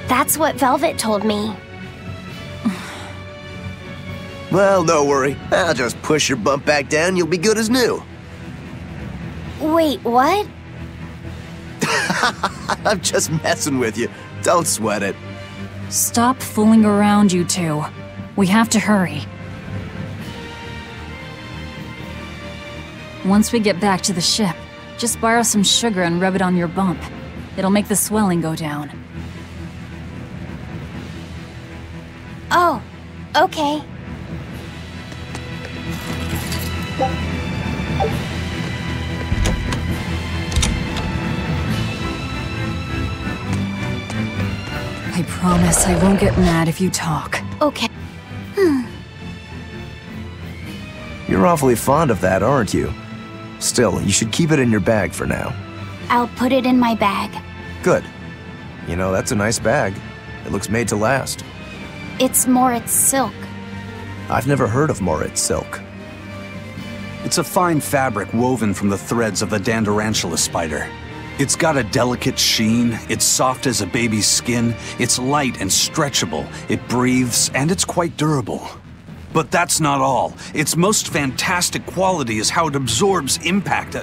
That's what Velvet told me. Well, don't worry. I'll just push your bump back down, you'll be good as new. Wait, what? I'm just messing with you. Don't sweat it. Stop fooling around, you two. We have to hurry. Once we get back to the ship, just borrow some sugar and rub it on your bump. It'll make the swelling go down. Oh, okay. I promise I won't get mad if you talk. Okay. You're awfully fond of that, aren't you? Still, you should keep it in your bag for now. I'll put it in my bag. Good. You know, that's a nice bag. It looks made to last. It's Moritz silk. I've never heard of Moritz silk. It's a fine fabric woven from the threads of the Dandarantula spider. It's got a delicate sheen, it's soft as a baby's skin, it's light and stretchable, it breathes, and it's quite durable. But that's not all. Its most fantastic quality is how it absorbs impact.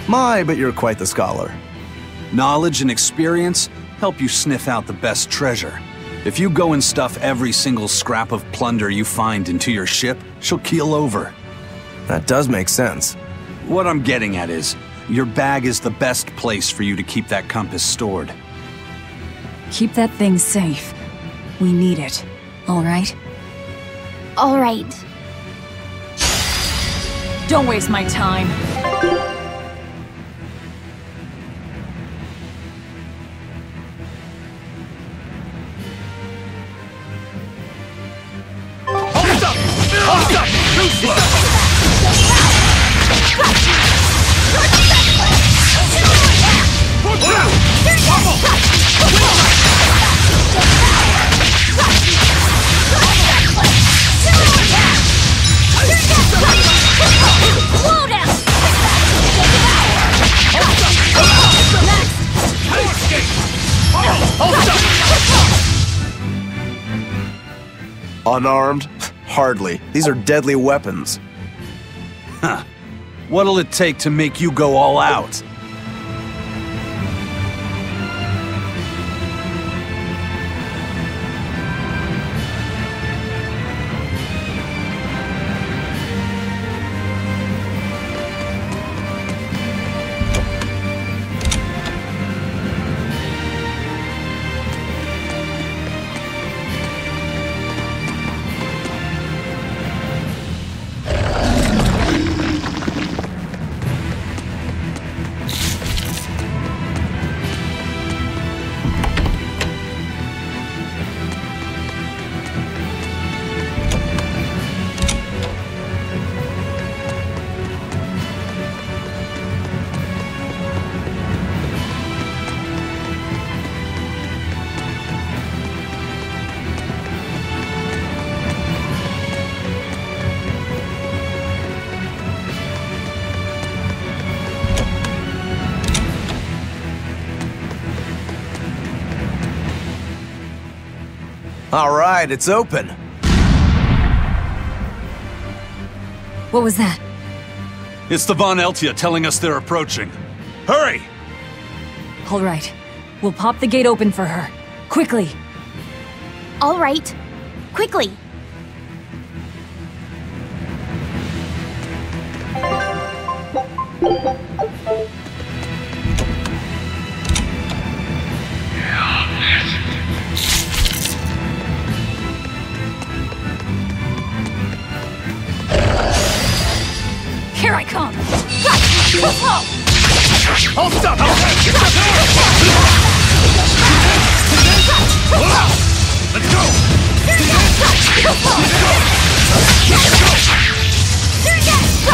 My, but you're quite the scholar. Knowledge and experience help you sniff out the best treasure. If you go and stuff every single scrap of plunder you find into your ship, she'll keel over. That does make sense. What I'm getting at is, your bag is the best place for you to keep that compass stored. Keep that thing safe. We need it, all right? All right. Don't waste my time. Hold up! Hold up! Too slow! Push out! Slow down! Unarmed? Hardly. These are deadly weapons. Huh. What'll it take to make you go all out? All right, it's open. What was that? It's the Von Eltia telling us they're approaching. Hurry! All right. We'll pop the gate open for her. Quickly! All right. Quickly. Here I come! Hold up! Let's go!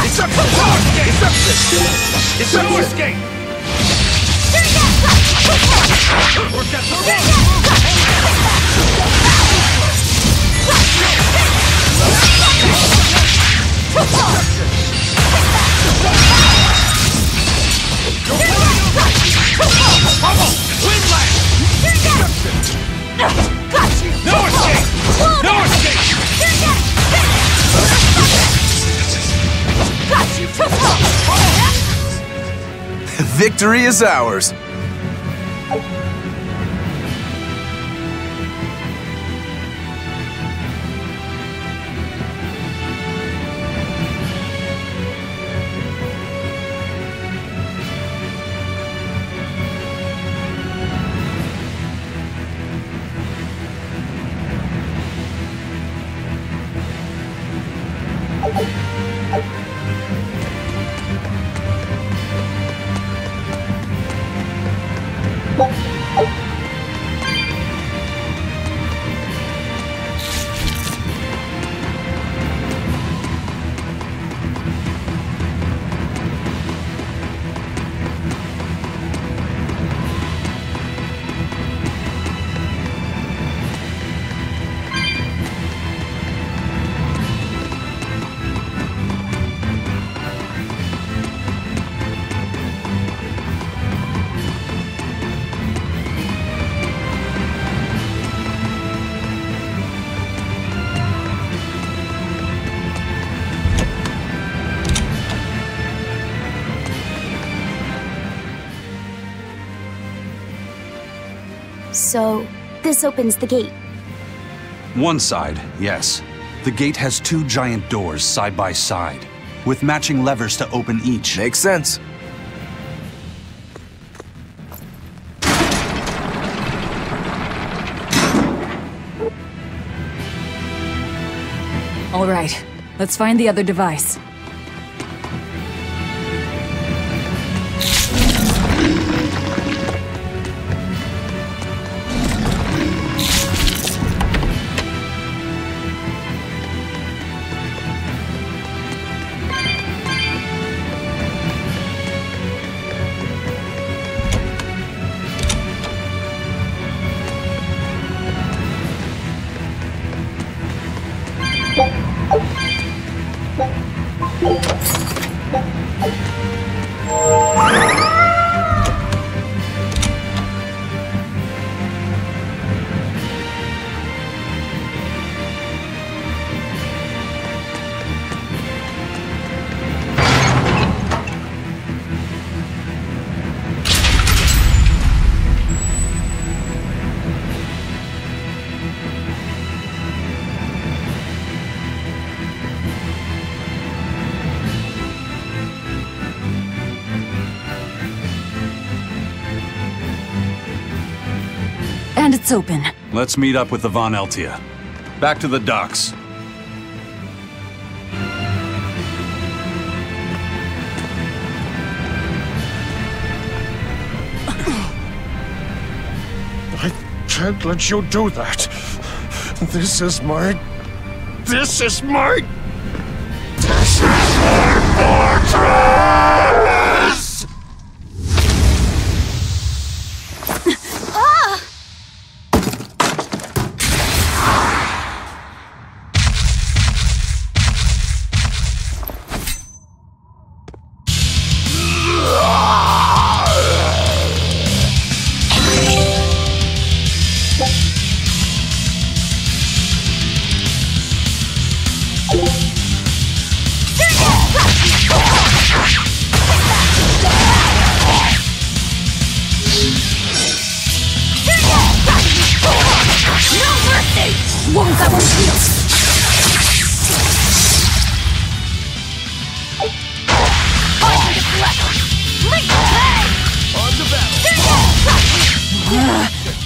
It's up! It's up! Escape! Work that No escape! No escape! Victory is ours. So, this opens the gate. One side, yes. The gate has two giant doors side by side, with matching levers to open each. Makes sense. All right. Let's find the other device. And it's open. Let's meet up with the Von Eltia. Back to the docks. I can't let you do that. This is my fortress!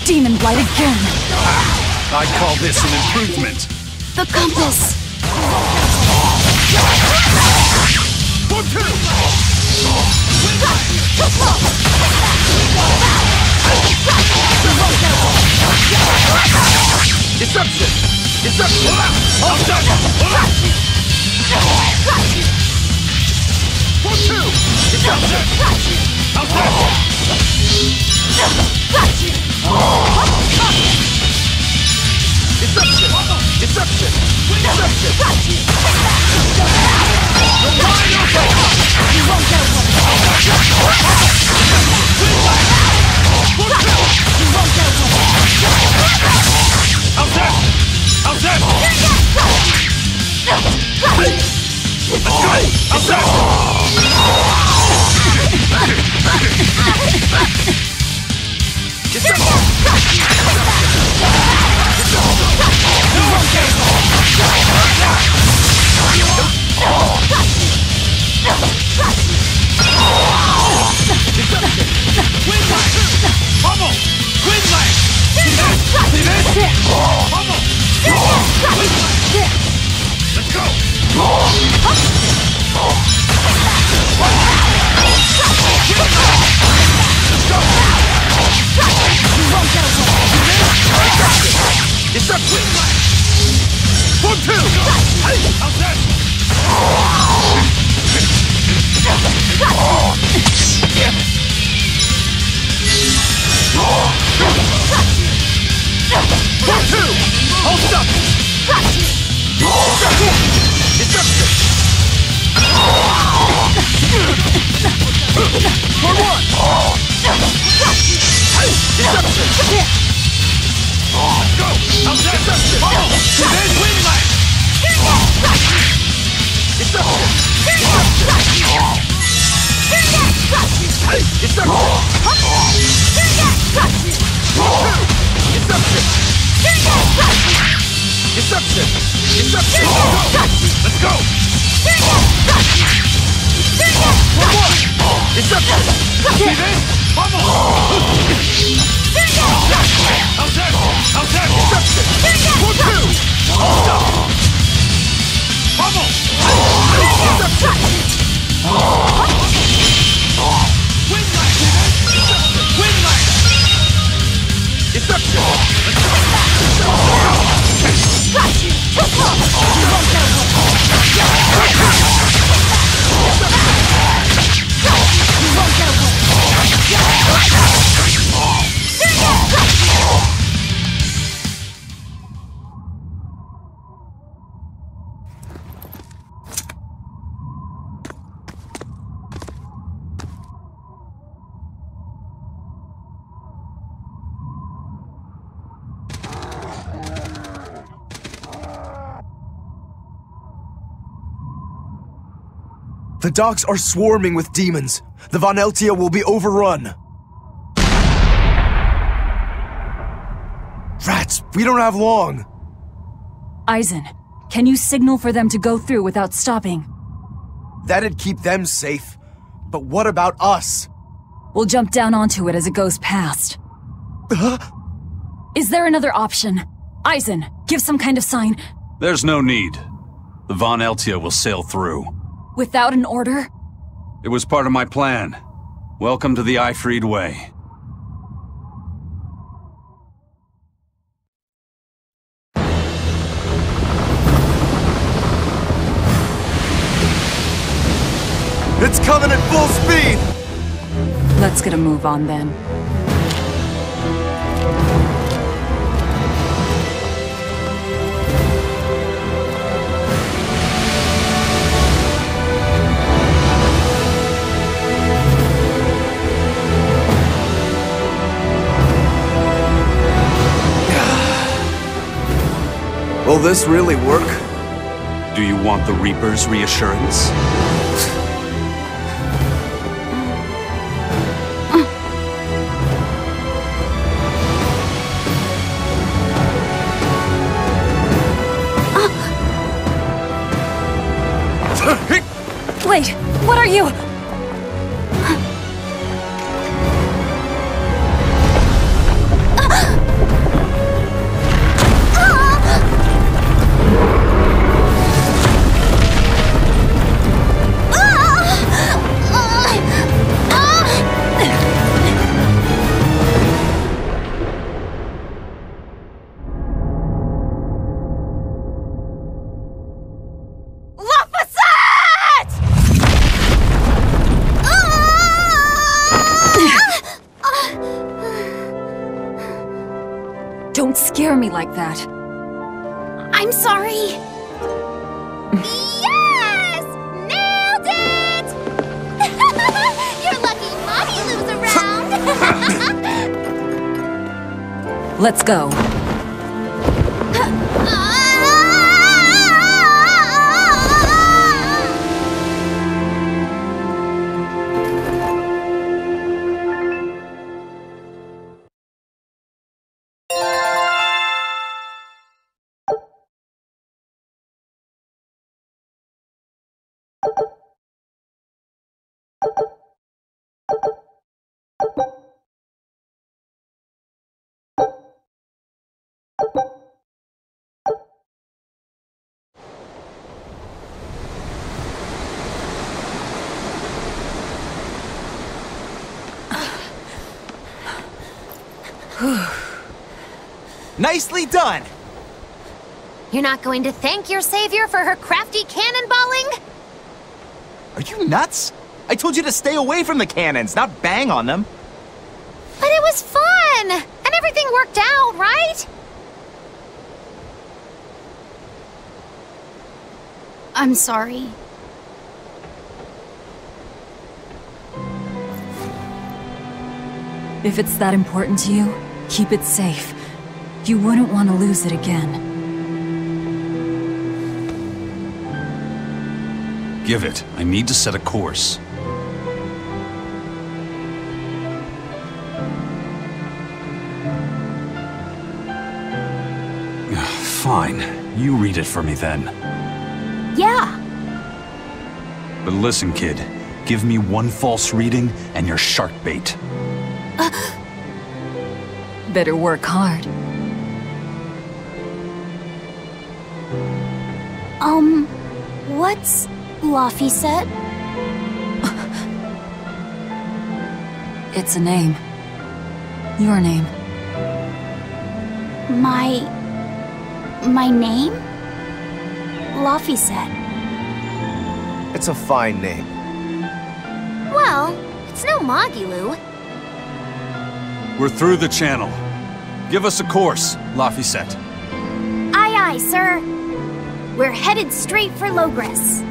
Demon Blight again! I'd call this an improvement. The compass! Deception! The docks are swarming with demons. The Von Eltia will be overrun. Rats, we don't have long. EIzen, can you signal for them to go through without stopping? That'd keep them safe. But what about us? We'll jump down onto it as it goes past. Is there another option? EIzen, give some kind of sign. There's no need. The Von Eltia will sail through. Without an order? It was part of my plan. Welcome to the Eifried Way. It's coming at full speed! Let's get a move on then. Will this really work? Do you want the Reaper's reassurance? Wait, what are you? Don't scare me like that. I'm sorry. Yes! Nailed it! You're lucky Mommy Lou's around. Let's go. Nicely done! You're not going to thank your savior for her crafty cannonballing? Are you nuts? I told you to stay away from the cannons, not bang on them. But it was fun! And everything worked out, right? I'm sorry. If it's that important to you, keep it safe. You wouldn't want to lose it again. Give it. I need to set a course. Fine. You read it for me then. Yeah. But listen, kid. Give me one false reading and you're shark bait. Better work hard. What's Laphicet? It's a name. Your name. My name? Laphicet. It's a fine name. Well, it's no Magilou. We're through the channel. Give us a course, Laphicet. Aye, aye, sir. We're headed straight for Logres.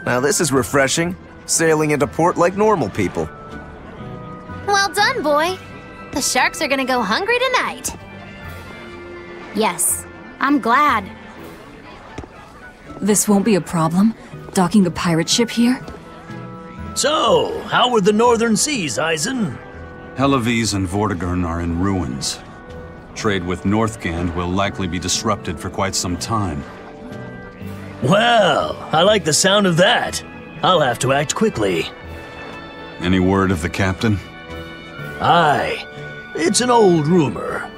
Now this is refreshing. Sailing into port like normal people. Well done, boy. The sharks are gonna go hungry tonight. Yes, I'm glad. This won't be a problem, docking a pirate ship here? So, how were the northern seas, EIzen? Helaviz and Vortigern are in ruins. Trade with Northgand will likely be disrupted for quite some time. Well, I like the sound of that. I'll have to act quickly. Any word of the captain? Aye. It's an old rumor.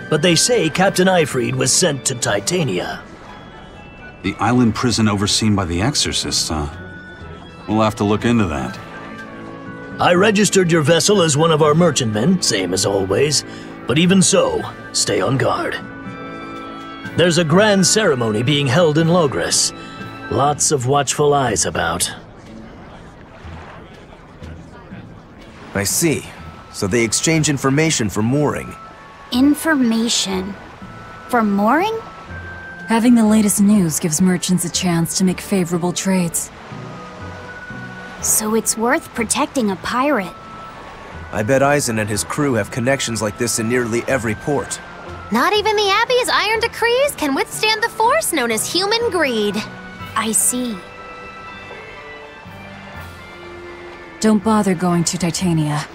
But they say Captain Eifried was sent to Titania. The island prison overseen by the exorcists, huh? We'll have to look into that. I registered your vessel as one of our merchantmen, same as always. But even so, stay on guard. There's a grand ceremony being held in Logres. Lots of watchful eyes about. I see. So they exchange information for mooring. Information. For mooring? Having the latest news gives merchants a chance to make favorable trades. So it's worth protecting a pirate. I bet EIzen and his crew have connections like this in nearly every port. Not even the Abbey's iron decrees can withstand the force known as human greed. I see. Don't bother going to Titania.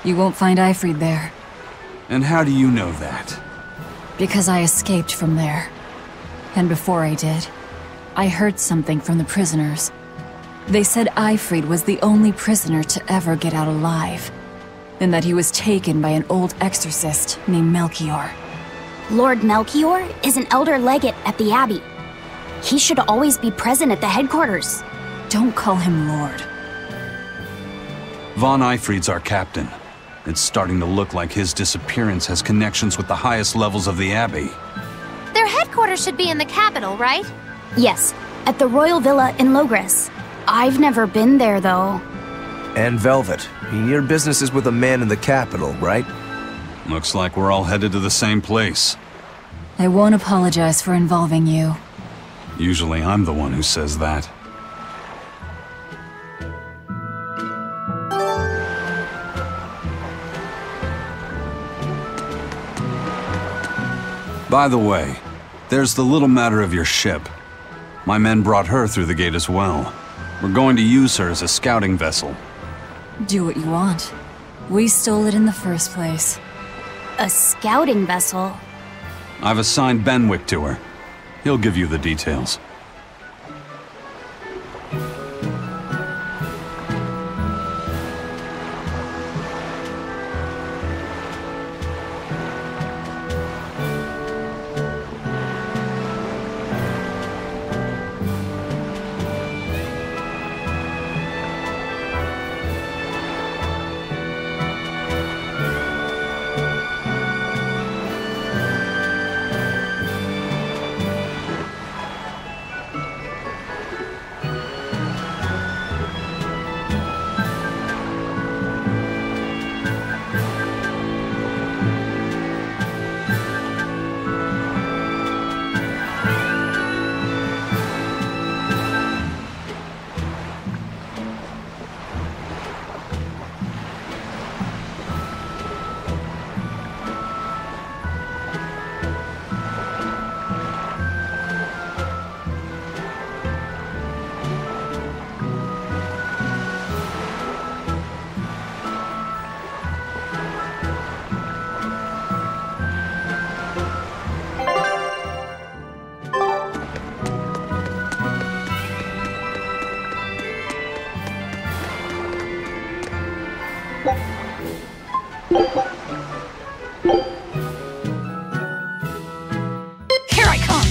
You won't find Eifried there. And how do you know that? Because I escaped from there. And before I did, I heard something from the prisoners. They said Eifried was the only prisoner to ever get out alive, and that he was taken by an old exorcist named Melchior. Lord Melchior is an elder legate at the Abbey. He should always be present at the headquarters. Don't call him Lord. Von Eifried's our captain. It's starting to look like his disappearance has connections with the highest levels of the Abbey. Their headquarters should be in the capital, right? Yes, at the Royal Villa in Logres. I've never been there, though. And Velvet. Your business is with a man in the capital, right? Looks like we're all headed to the same place. I won't apologize for involving you. Usually I'm the one who says that. By the way, there's the little matter of your ship. My men brought her through the gate as well. We're going to use her as a scouting vessel. Do what you want. We stole it in the first place. A scouting vessel? I've assigned Benwick to her. He'll give you the details. Here I come!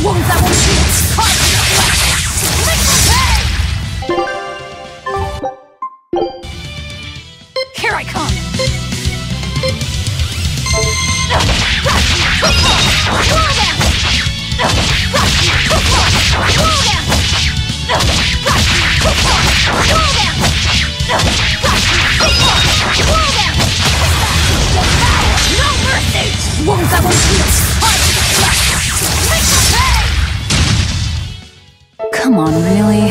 Wounds that will heal. Here I come. No mercy! Wounds that will heal. Come on, really?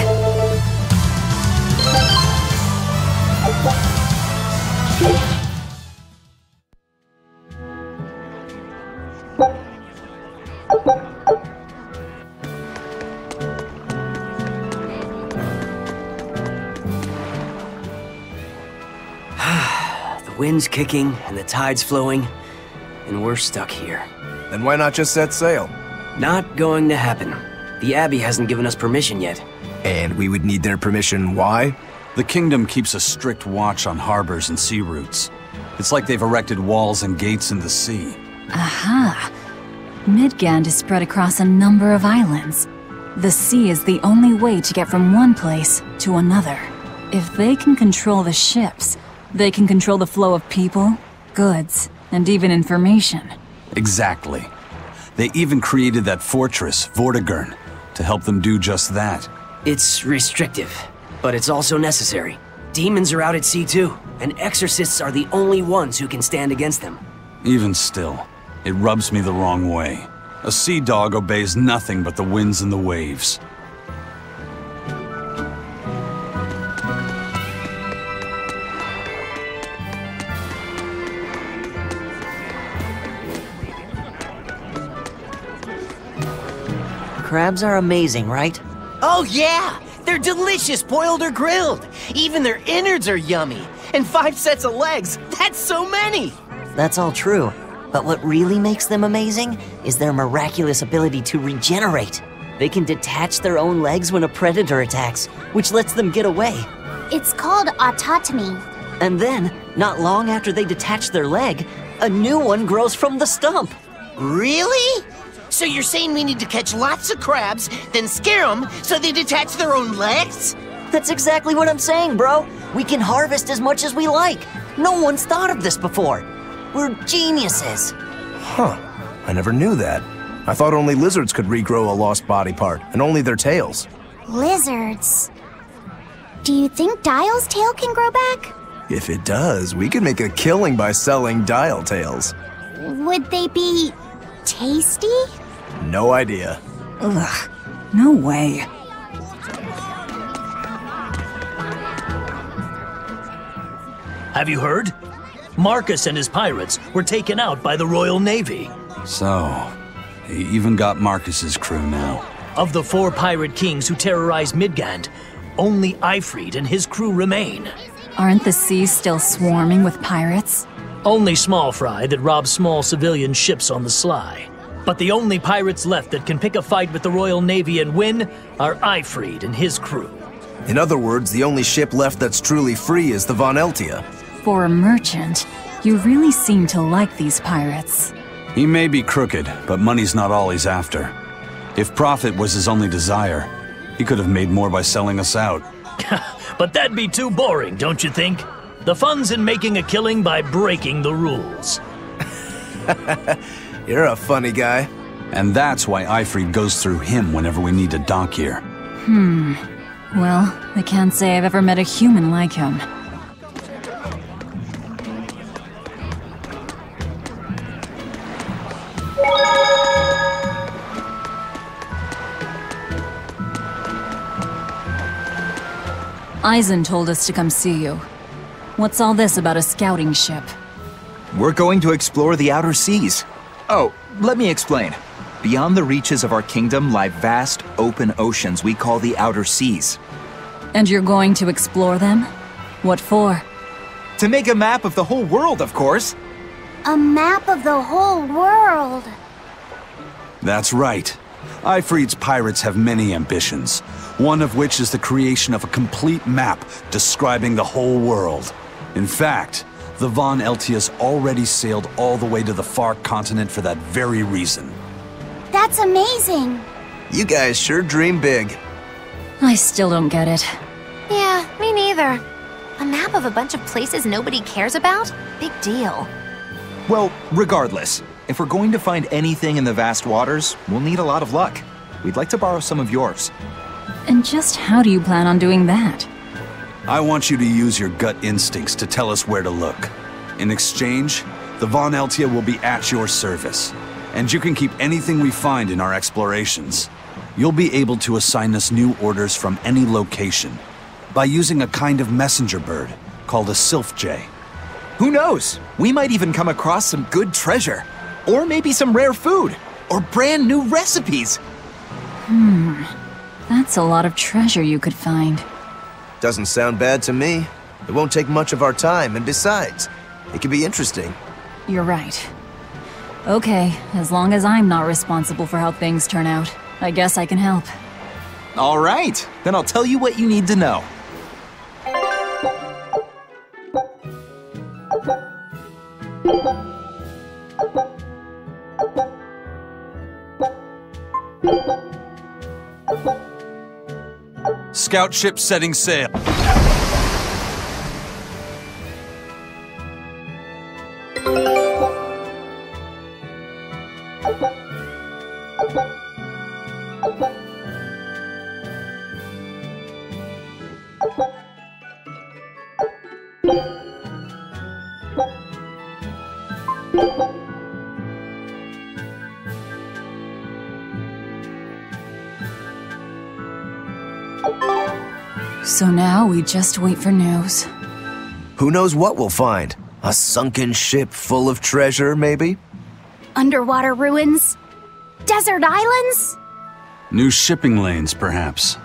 The wind's kicking and the tide's flowing, and we're stuck here. Then why not just set sail? Not going to happen. The Abbey hasn't given us permission yet. And we would need their permission, why? The kingdom keeps a strict watch on harbors and sea routes. It's like they've erected walls and gates in the sea. Aha! Midgand is spread across a number of islands. The sea is the only way to get from one place to another. If they can control the ships, they can control the flow of people, goods, and even information. Exactly. They even created that fortress, Vortigern, to help them do just that. It's restrictive, but it's also necessary. Demons are out at sea too, and exorcists are the only ones who can stand against them. Even still, it rubs me the wrong way. A sea dog obeys nothing but the winds and the waves. Crabs are amazing, right? Oh yeah! They're delicious, boiled or grilled. Even their innards are yummy. And 5 sets of legs, that's so many! That's all true. But what really makes them amazing is their miraculous ability to regenerate. They can detach their own legs when a predator attacks, which lets them get away. It's called autotomy. And then, not long after they detach their leg, a new one grows from the stump. Really? So you're saying we need to catch lots of crabs, then scare them so they detach their own legs? That's exactly what I'm saying, bro. We can harvest as much as we like. No one's thought of this before. We're geniuses. Huh. I never knew that. I thought only lizards could regrow a lost body part, and only their tails. Lizards. Do you think Dial's tail can grow back? If it does, we could make a killing by selling dial tails. Would they be tasty? No idea. Ugh. No way. Have you heard? Marcus and his pirates were taken out by the Royal Navy. So, he even got Marcus's crew now. Of the 4 pirate kings who terrorized Midgand, only Eifried and his crew remain. Aren't the seas still swarming with pirates? Only small fry that rob small civilian ships on the sly. But the only pirates left that can pick a fight with the Royal Navy and win are Eifried and his crew. In other words, the only ship left that's truly free is the Von Eltia. For a merchant, you really seem to like these pirates. He may be crooked, but money's not all he's after. If profit was his only desire, he could have made more by selling us out. But that'd be too boring, don't you think? The fun's in making a killing by breaking the rules. You're a funny guy. And that's why Eifried goes through him whenever we need to dock here. Well, I can't say I've ever met a human like him. EIzen told us to come see you. What's all this about a scouting ship? We're going to explore the outer seas. Oh, let me explain. Beyond the reaches of our kingdom lie vast, open oceans we call the outer seas. And you're going to explore them? What for? To make a map of the whole world, of course. A map of the whole world. That's right. Eifried's pirates have many ambitions, one of which is the creation of a complete map describing the whole world. In fact, the Von Eltias already sailed all the way to the far continent for that very reason. That's amazing. You guys sure dream big. I still don't get it. Yeah, me neither. A map of a bunch of places nobody cares about? Big deal. Well, regardless, if we're going to find anything in the vast waters, we'll need a lot of luck. We'd like to borrow some of yours. And just how do you plan on doing that? I want you to use your gut instincts to tell us where to look. In exchange, the Von Eltia will be at your service, and you can keep anything we find in our explorations. You'll be able to assign us new orders from any location by using a kind of messenger bird called a sylph jay. Who knows? We might even come across some good treasure. Or maybe some rare food. Or brand new recipes. That's a lot of treasure you could find. Doesn't sound bad to me. It won't take much of our time, and besides, it could be interesting. You're right. Okay, as long as I'm not responsible for how things turn out, I guess I can help. All right, then I'll tell you what you need to know. Scout ship setting sail. So now we just wait for news. Who knows what we'll find? A sunken ship full of treasure, maybe? Underwater ruins? Desert islands? New shipping lanes, perhaps.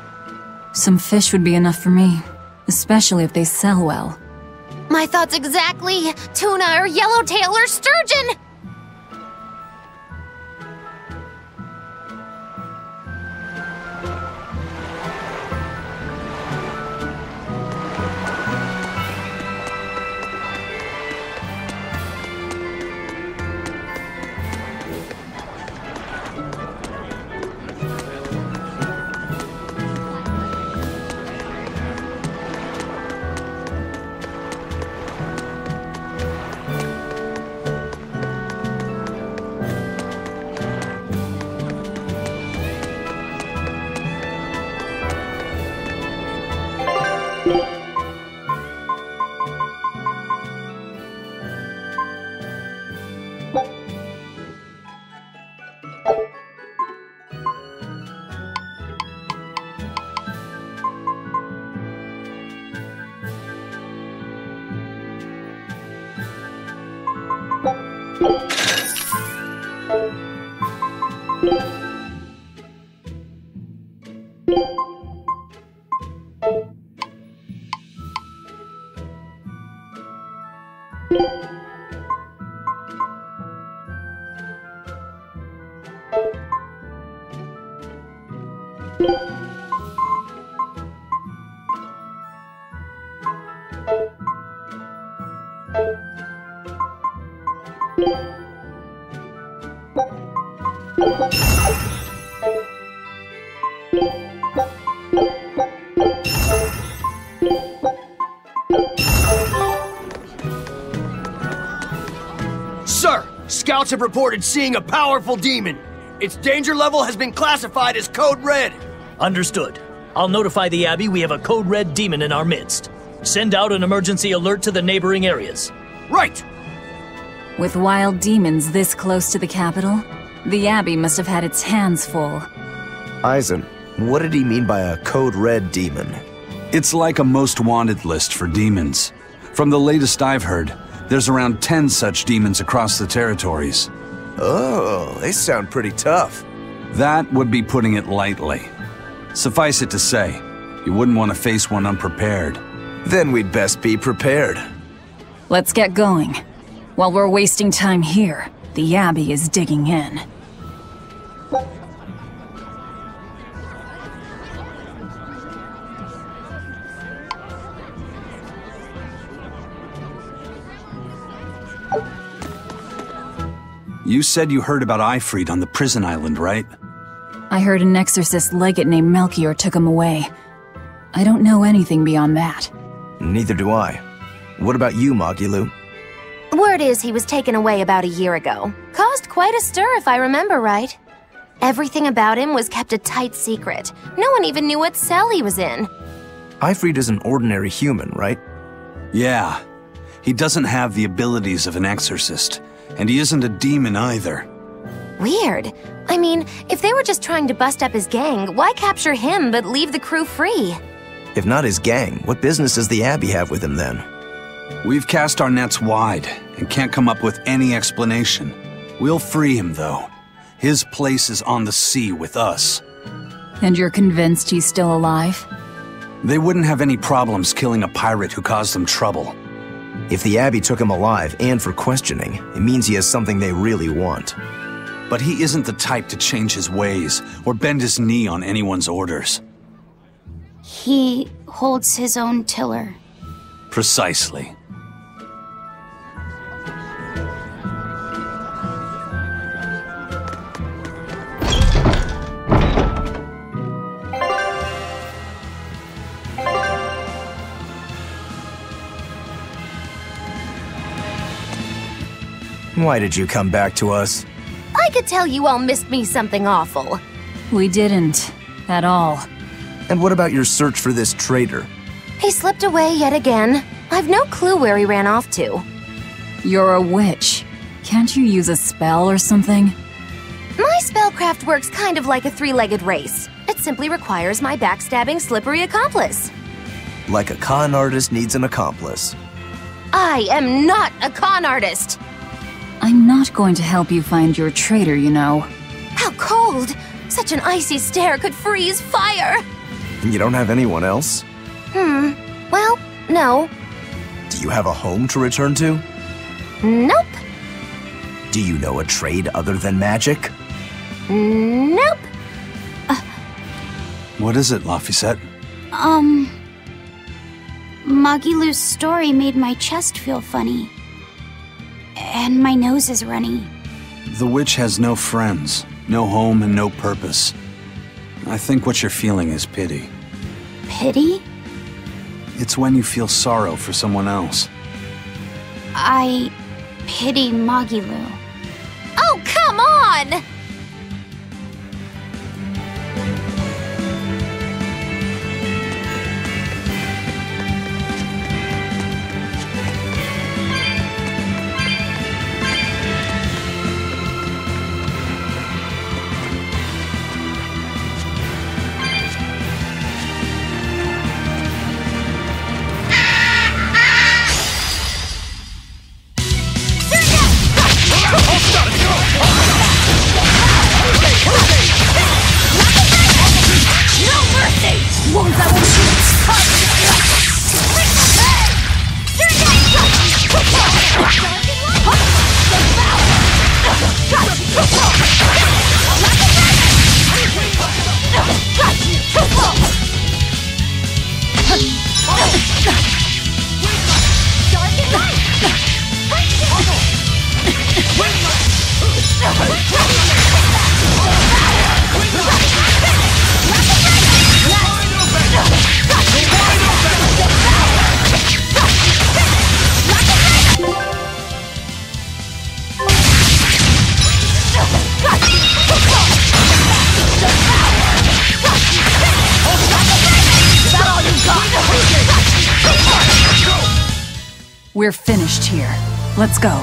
Some fish would be enough for me, especially if they sell well. My thoughts exactly. Tuna or yellowtail or sturgeon. Sir, scouts have reported seeing a powerful demon. Its danger level has been classified as Code Red. Understood. I'll notify the Abbey we have a Code Red demon in our midst. Send out an emergency alert to the neighboring areas. Right! With wild demons this close to the capital, the Abbey must have had its hands full. EIzen, what did he mean by a Code Red demon? It's like a most wanted list for demons. From the latest I've heard, there's around 10 such demons across the territories. Oh, they sound pretty tough. That would be putting it lightly. Suffice it to say, you wouldn't want to face one unprepared. Then we'd best be prepared. Let's get going. While we're wasting time here, the Abbey is digging in. You said you heard about Ifrit on the prison island, right? I heard an exorcist legate named Melchior took him away. I don't know anything beyond that. Neither do I. What about you, Magilu? Word is he was taken away about a year ago. Caused quite a stir, if I remember right. Everything about him was kept a tight secret. No one even knew what cell he was in. Ifrit is an ordinary human, right? Yeah. He doesn't have the abilities of an exorcist, and he isn't a demon either. Weird. I mean, if they were just trying to bust up his gang, why capture him but leave the crew free? If not his gang, what business does the Abbey have with him then? We've cast our nets wide and can't come up with any explanation. We'll free him, though. His place is on the sea with us. And you're convinced he's still alive? They wouldn't have any problems killing a pirate who caused them trouble. If the Abbey took him alive and for questioning, it means he has something they really want. But he isn't the type to change his ways or bend his knee on anyone's orders. He holds his own tiller. Precisely. Why did you come back to us? I could tell you all missed me something awful. We didn't. At all. And what about your search for this traitor? He slipped away yet again. I've no clue where he ran off to. You're a witch. Can't you use a spell or something? My spellcraft works kind of like a three-legged race. It simply requires my backstabbing, slippery accomplice. Like a con artist needs an accomplice. I am not a con artist! I'm not going to help you find your traitor, you know. How cold! Such an icy stare could freeze fire! And you don't have anyone else? Well, no. Do you have a home to return to? Nope. Do you know a trade other than magic? Nope. What is it, Laphicet? Magilu's story made my chest feel funny. And my nose is runny. The witch has no friends, no home, and no purpose. I think what you're feeling is pity. Pity? It's when you feel sorrow for someone else. I pity Magilu. Oh, come on! We're finished here. Let's go.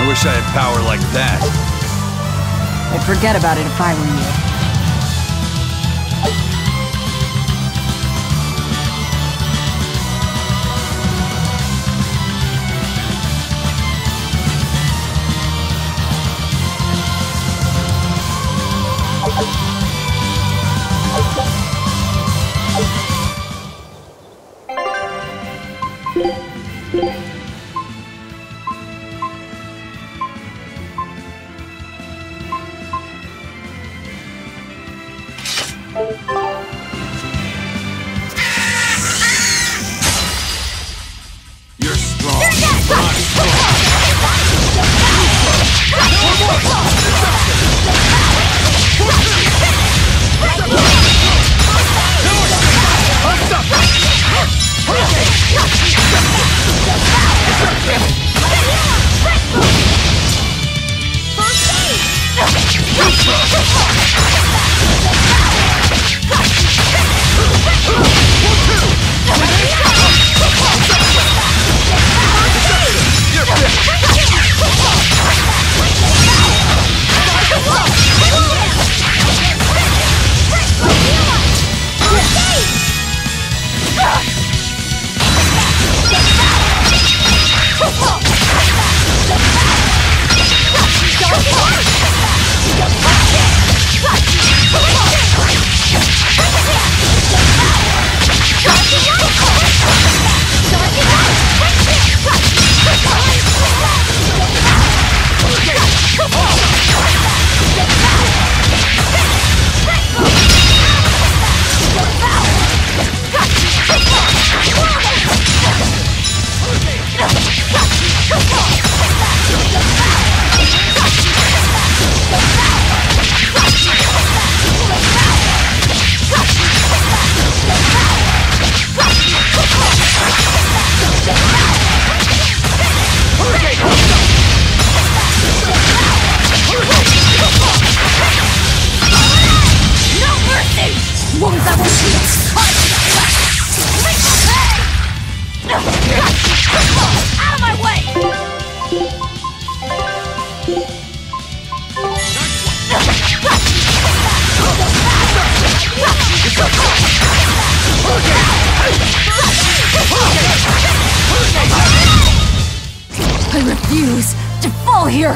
I wish I had power like that. I'd forget about it if I were you. You're strong. Not strong. I refuse to fall here!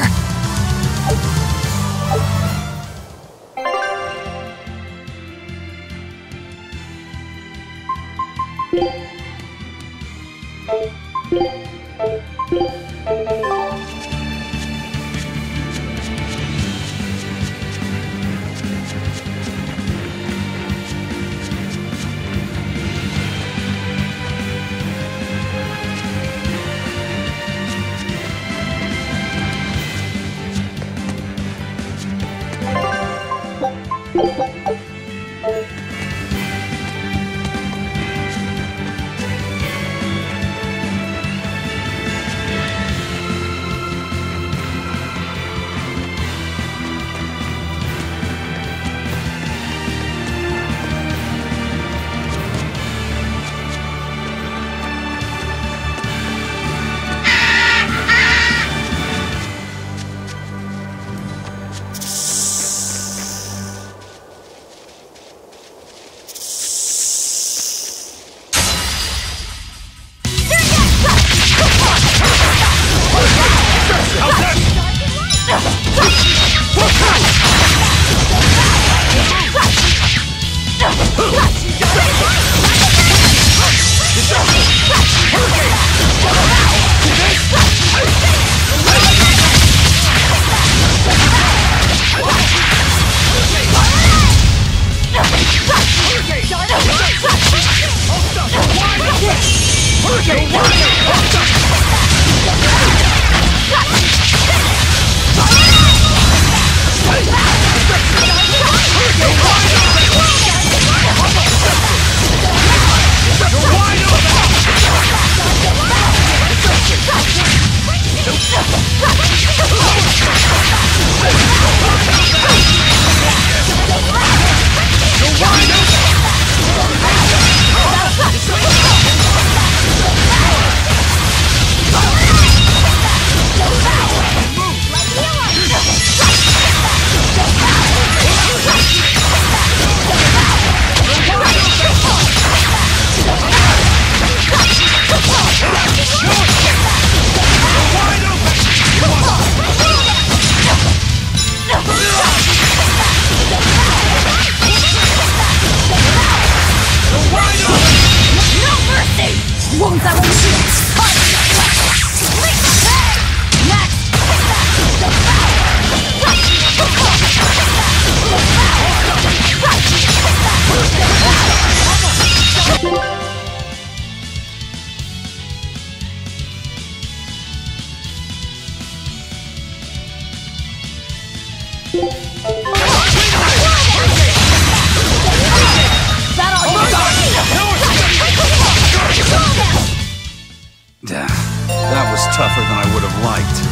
That was tougher than I would have liked.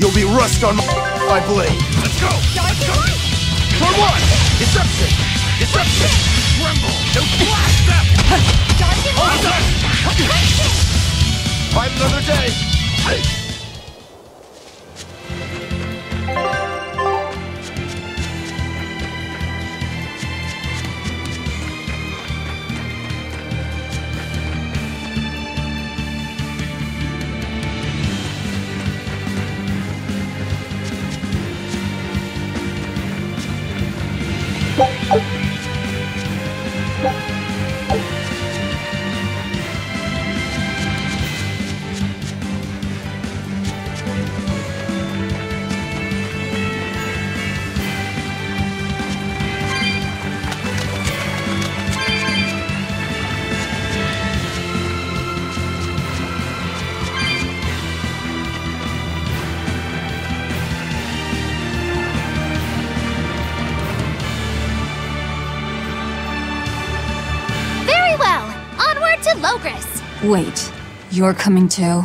You'll be rust on my blade. Let's go! Let's go! For one! Deception! Deception! Tremble! Don't blast them! Hold us! Fight another day! Wait, you're coming too?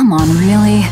Come on, really?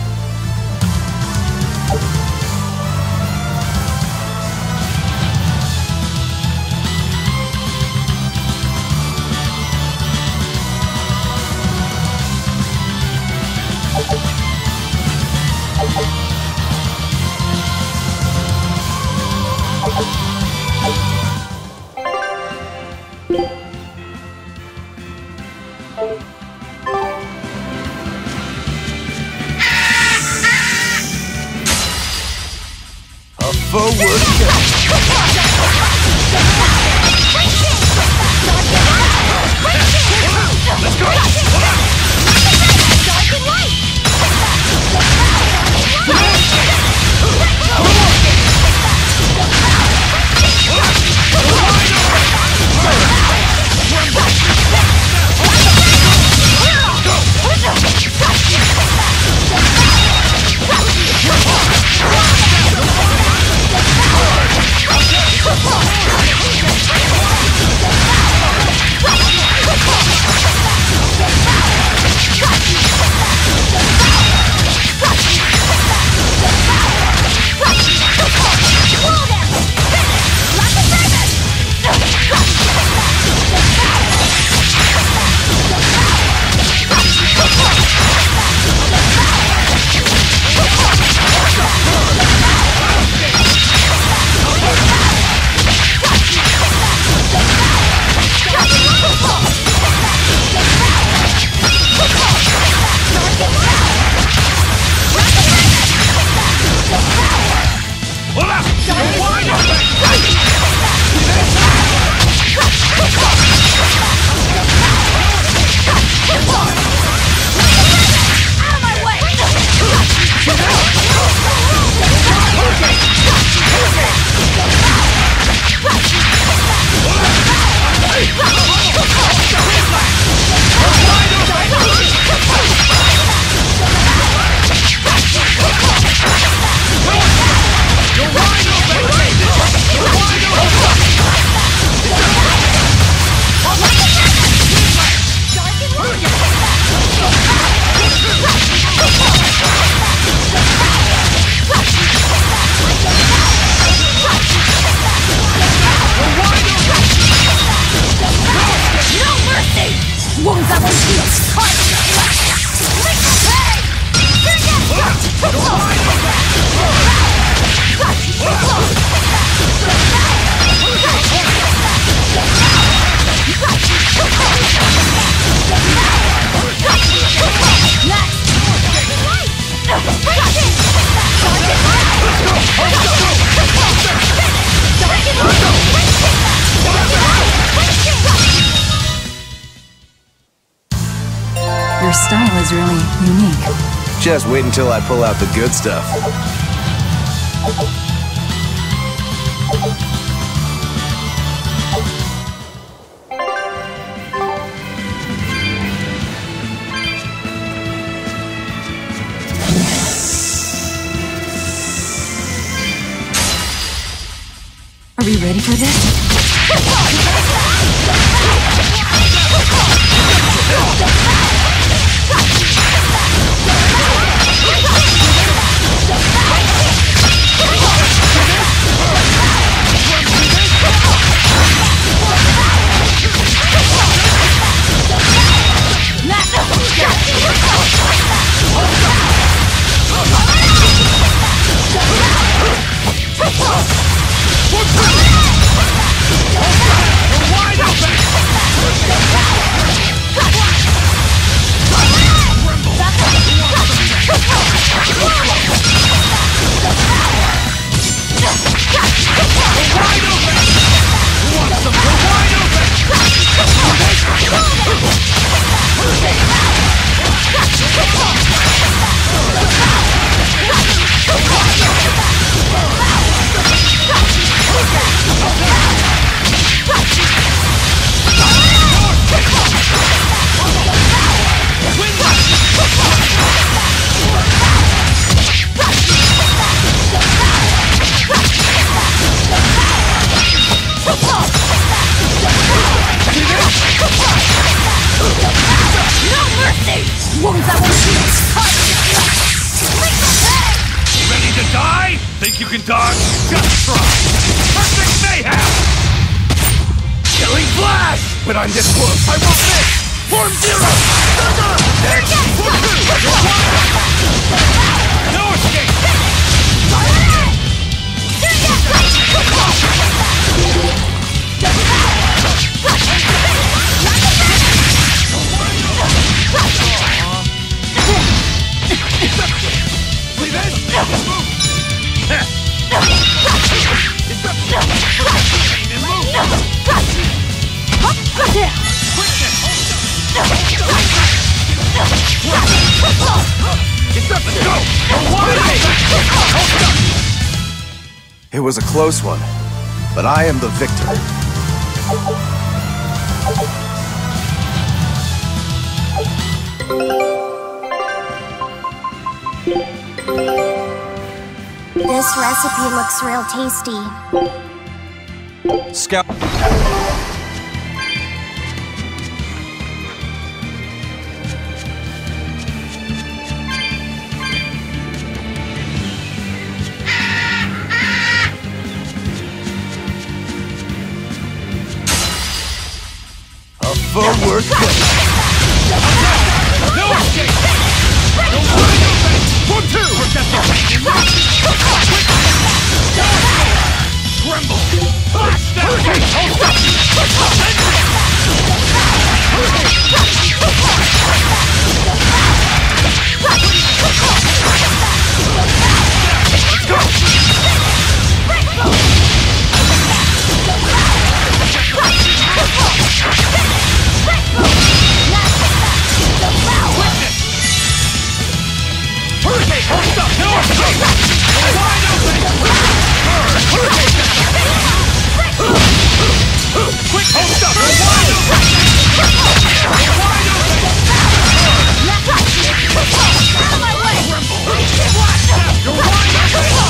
style is really unique. Just wait until I pull out the good stuff. Are we ready for this? Ready to die? Think you can dodge? Just try! Perfect mayhem! Killing flash! But I'm this close, I won't miss! Form zero! Then form two! No escape! It was a close one, but I am the victor. This recipe looks real tasty. Scout. Full work. No escape! No one two! Protect the Tremble! Flash down! Let's go! Hurricane! Hold up! No escape! Wide open! Quick! Hold up! Wide open! Wide open! Out of my way! You're wide open! Go! You're wide open!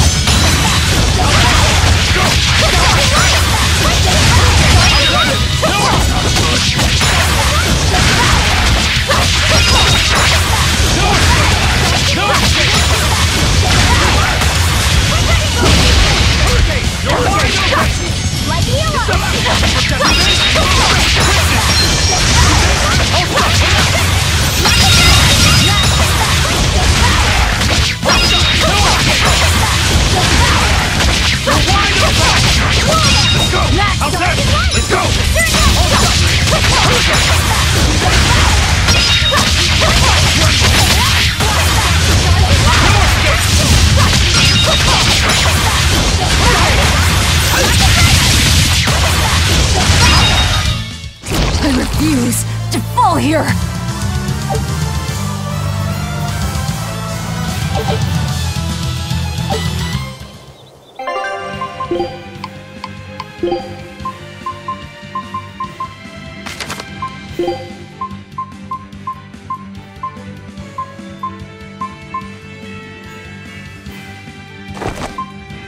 Like you are!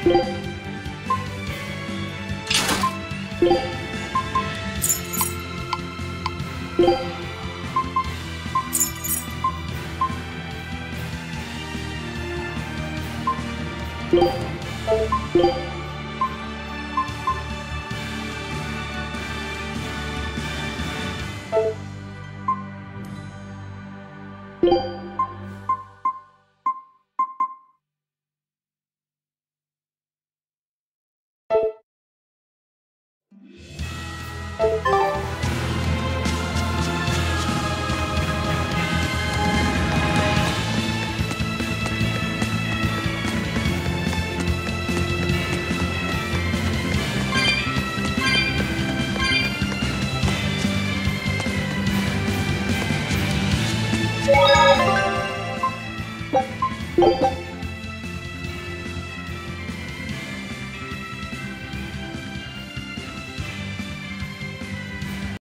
What?